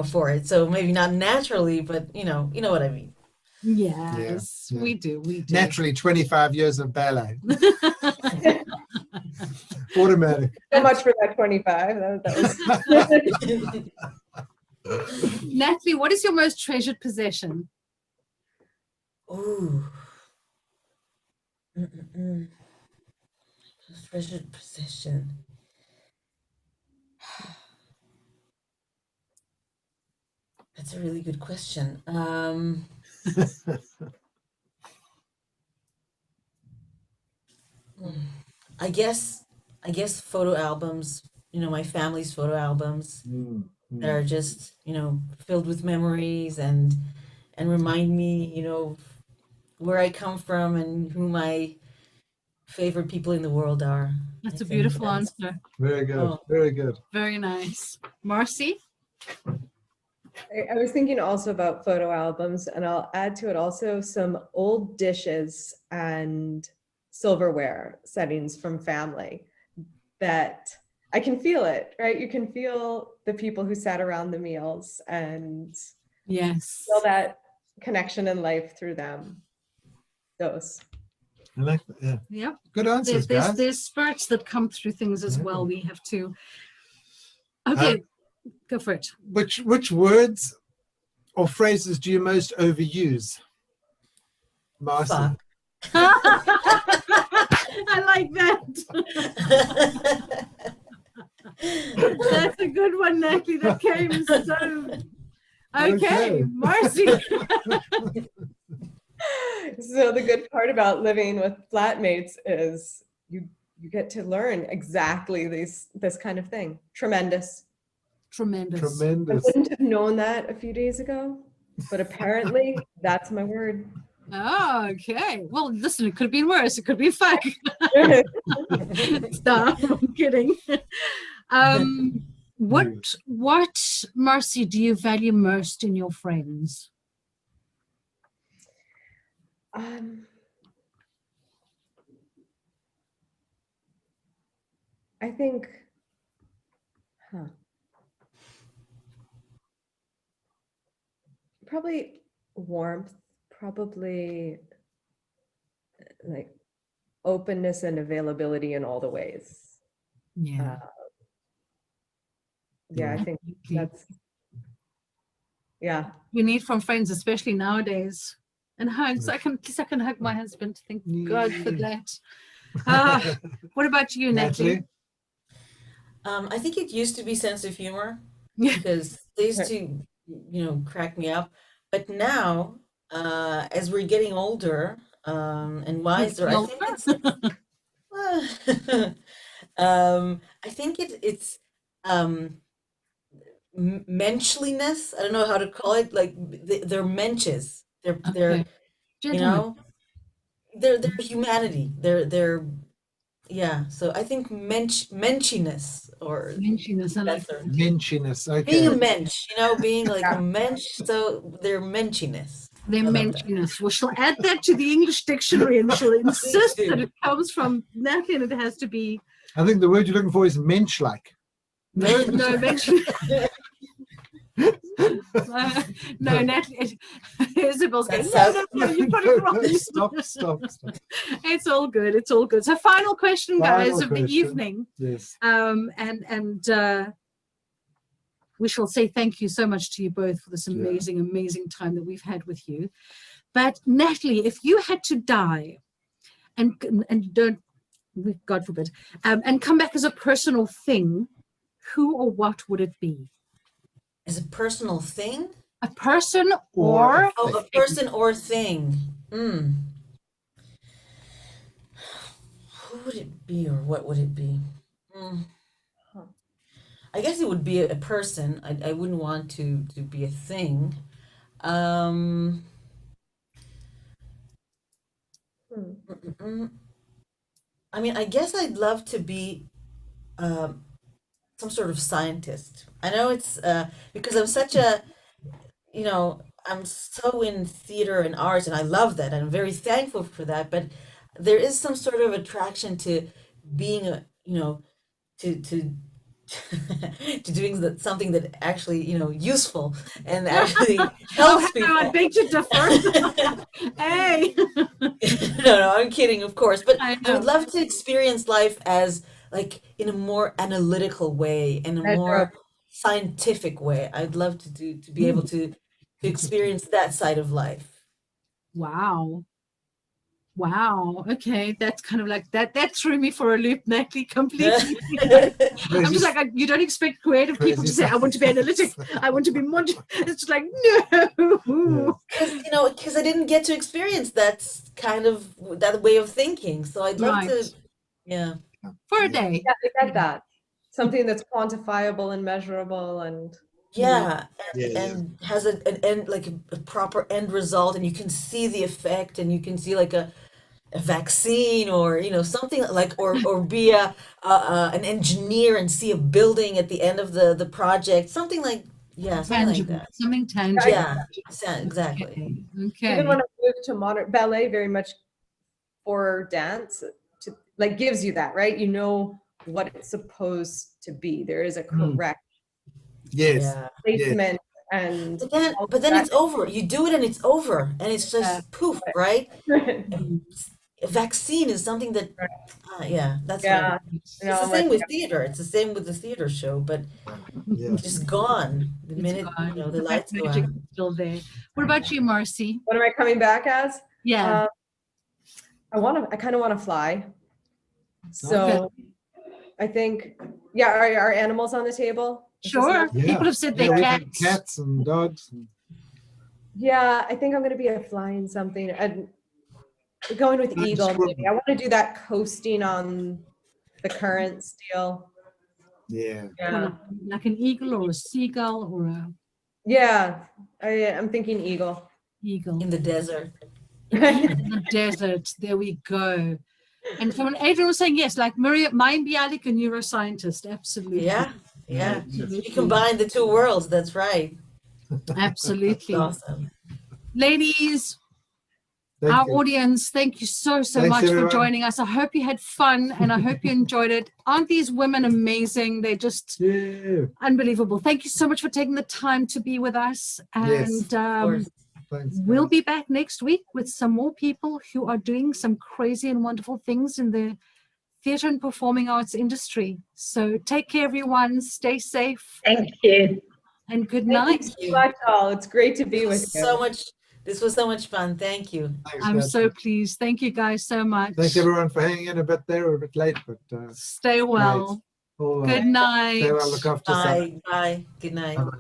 for it. So maybe not naturally, but you know what I mean. Yes, yeah. we do. We do. Naturally, 25 years of ballet. Automatic. So much for that 25. That was Natalie, what is your most treasured possession? Ooh. Mm-mm-mm. Treasured possession. That's a really good question. I guess photo albums, my family's photo albums that are just, filled with memories and remind me, where I come from and who my favorite people in the world are. That's I a think beautiful that's- answer. Very good. Oh. Very good. Very nice. Marcie? I was thinking also about photo albums, and I'll add to it also some old dishes and silverware settings from family that I can feel it, right? You can feel the people who sat around the meals and Yes. feel that connection in life through them. Those. I like that. Yeah. Yep. Good answers, There's guys. there's spirits that come through things as well. We have to. Okay, go for it. Which words or phrases do you most overuse? Marcie. Fuck. I like that. That's a good one, Natalie. That came so. Okay, Marcie. So the good part about living with flatmates is you get to learn exactly this kind of thing. Tremendous. Tremendous. I Tremendous. wouldn't have known that a few days ago, but apparently that's my word. Oh, okay. Well, listen, it could have been worse. It could be fuck. Stop. I'm kidding. What, Marcie, do you value most in your friends? I think, probably warmth, probably like openness and availability in all the ways. Yeah. Yeah, I think that's, yeah. We need from friends, especially nowadays. And hugs. I can hug my husband. Thank God for that. What about you, Natalie? I think it used to be sense of humor Yeah. because they used to, crack me up. But now, as we're getting older and wiser, I think I think it's menschliness. I don't know how to call it. Like they're menches. They're Okay. Gentlemen. They're humanity. They're yeah. So I think menchiness or Menchiness, I like better. that. Menchiness. Okay. Being a mensch, being like a mensch. So they're menchiness. They're I love that. menchiness. Well, she'll add that to the English dictionary and she'll insist that it comes from Natalie and it has to be. I think the word you're looking for is mensch-like. No, mensch. No, Natalie. Isabel's going, no, you got it wrong. Stop. It's all good. It's all good. So final question, guys, Final of question. the evening. Yes. And we shall say thank you so much to you both for this amazing, amazing time that we've had with you. But Natalie, if you had to die and don't, God forbid, and come back as a personal thing, who or what would it be? As a personal thing? A person or a person or thing. Who would it be or what would it be? I guess it would be a person. I wouldn't want to be a thing. I mean, I guess I'd love to be some sort of scientist. I know it's because I'm such a, I'm so in theater and arts and I love that. I'm very thankful for that. But there is some sort of attraction to being a, to to doing something that actually, useful and actually helps people. I beg to differ. Hey. No, I'm kidding, of course. But I I know. would love to experience life as like in a more analytical way, in a more scientific way. I'd love to be able to experience that side of life. Wow. Wow. Okay. That's kind of like that. That threw me for a loop, Natalie, completely. I'm just like, you don't expect creative people to say, I want to be analytic. I want to be more. It's like, no. Because I didn't get to experience that way of thinking. So I'd love to, yeah. For a day. Yeah, I get that. Something that's quantifiable and measurable and Yeah, and has an end, like a proper end result, and you can see the effect, and you can see like a vaccine, or something like, or be an engineer and see a building at the end of the project, something like something like Tangible. that. Something tangible. Yeah, exactly. Okay. even when I moved to modern ballet, very much for dance, to like gives you that, right? You know what it's supposed to be. There is a correct Yeah. placement, and But then it's over. You do it and it's over, and it's just poof, right? A vaccine is something that, that's what it's the same with theater. It's the same with the theater show, but it's just gone the minute the lights go magic out. is still there. What about you, Marcie? What am I coming back as? Yeah. I kind of want to fly. So I think, are animals on the table? Sure. People have said they're cats. Cats and dogs. Yeah, I think I'm going to be a flying something. And going with eagle, maybe. I want to do that coasting on the currents deal. Yeah. Like an eagle or a seagull or a I'm thinking eagle. eagle. In the desert. In the desert. There we go. And so when Adrian was saying yes, like Maria Bialik, a neuroscientist, absolutely. Yeah. You combine the two worlds. That's right. Absolutely. Awesome. Ladies, our audience, thank you so much for joining us. I hope you had fun and I hope you enjoyed it. Aren't these women amazing? They're just unbelievable. Thank you so much for taking the time to be with us. And we'll be back next week with some more people who are doing some crazy and wonderful things in the theatre and performing arts industry. So take care, everyone. Stay safe. Thank you. And good night. Thank you so much, all. It's great to be with you. This was so much fun. Thank you. Thanks, I'm guys. so pleased. Thank you guys so much. Thanks everyone for hanging in a bit there, or a bit late, but stay well. Good night. Stay well, look after yourself. Bye. Good night. Bye-bye.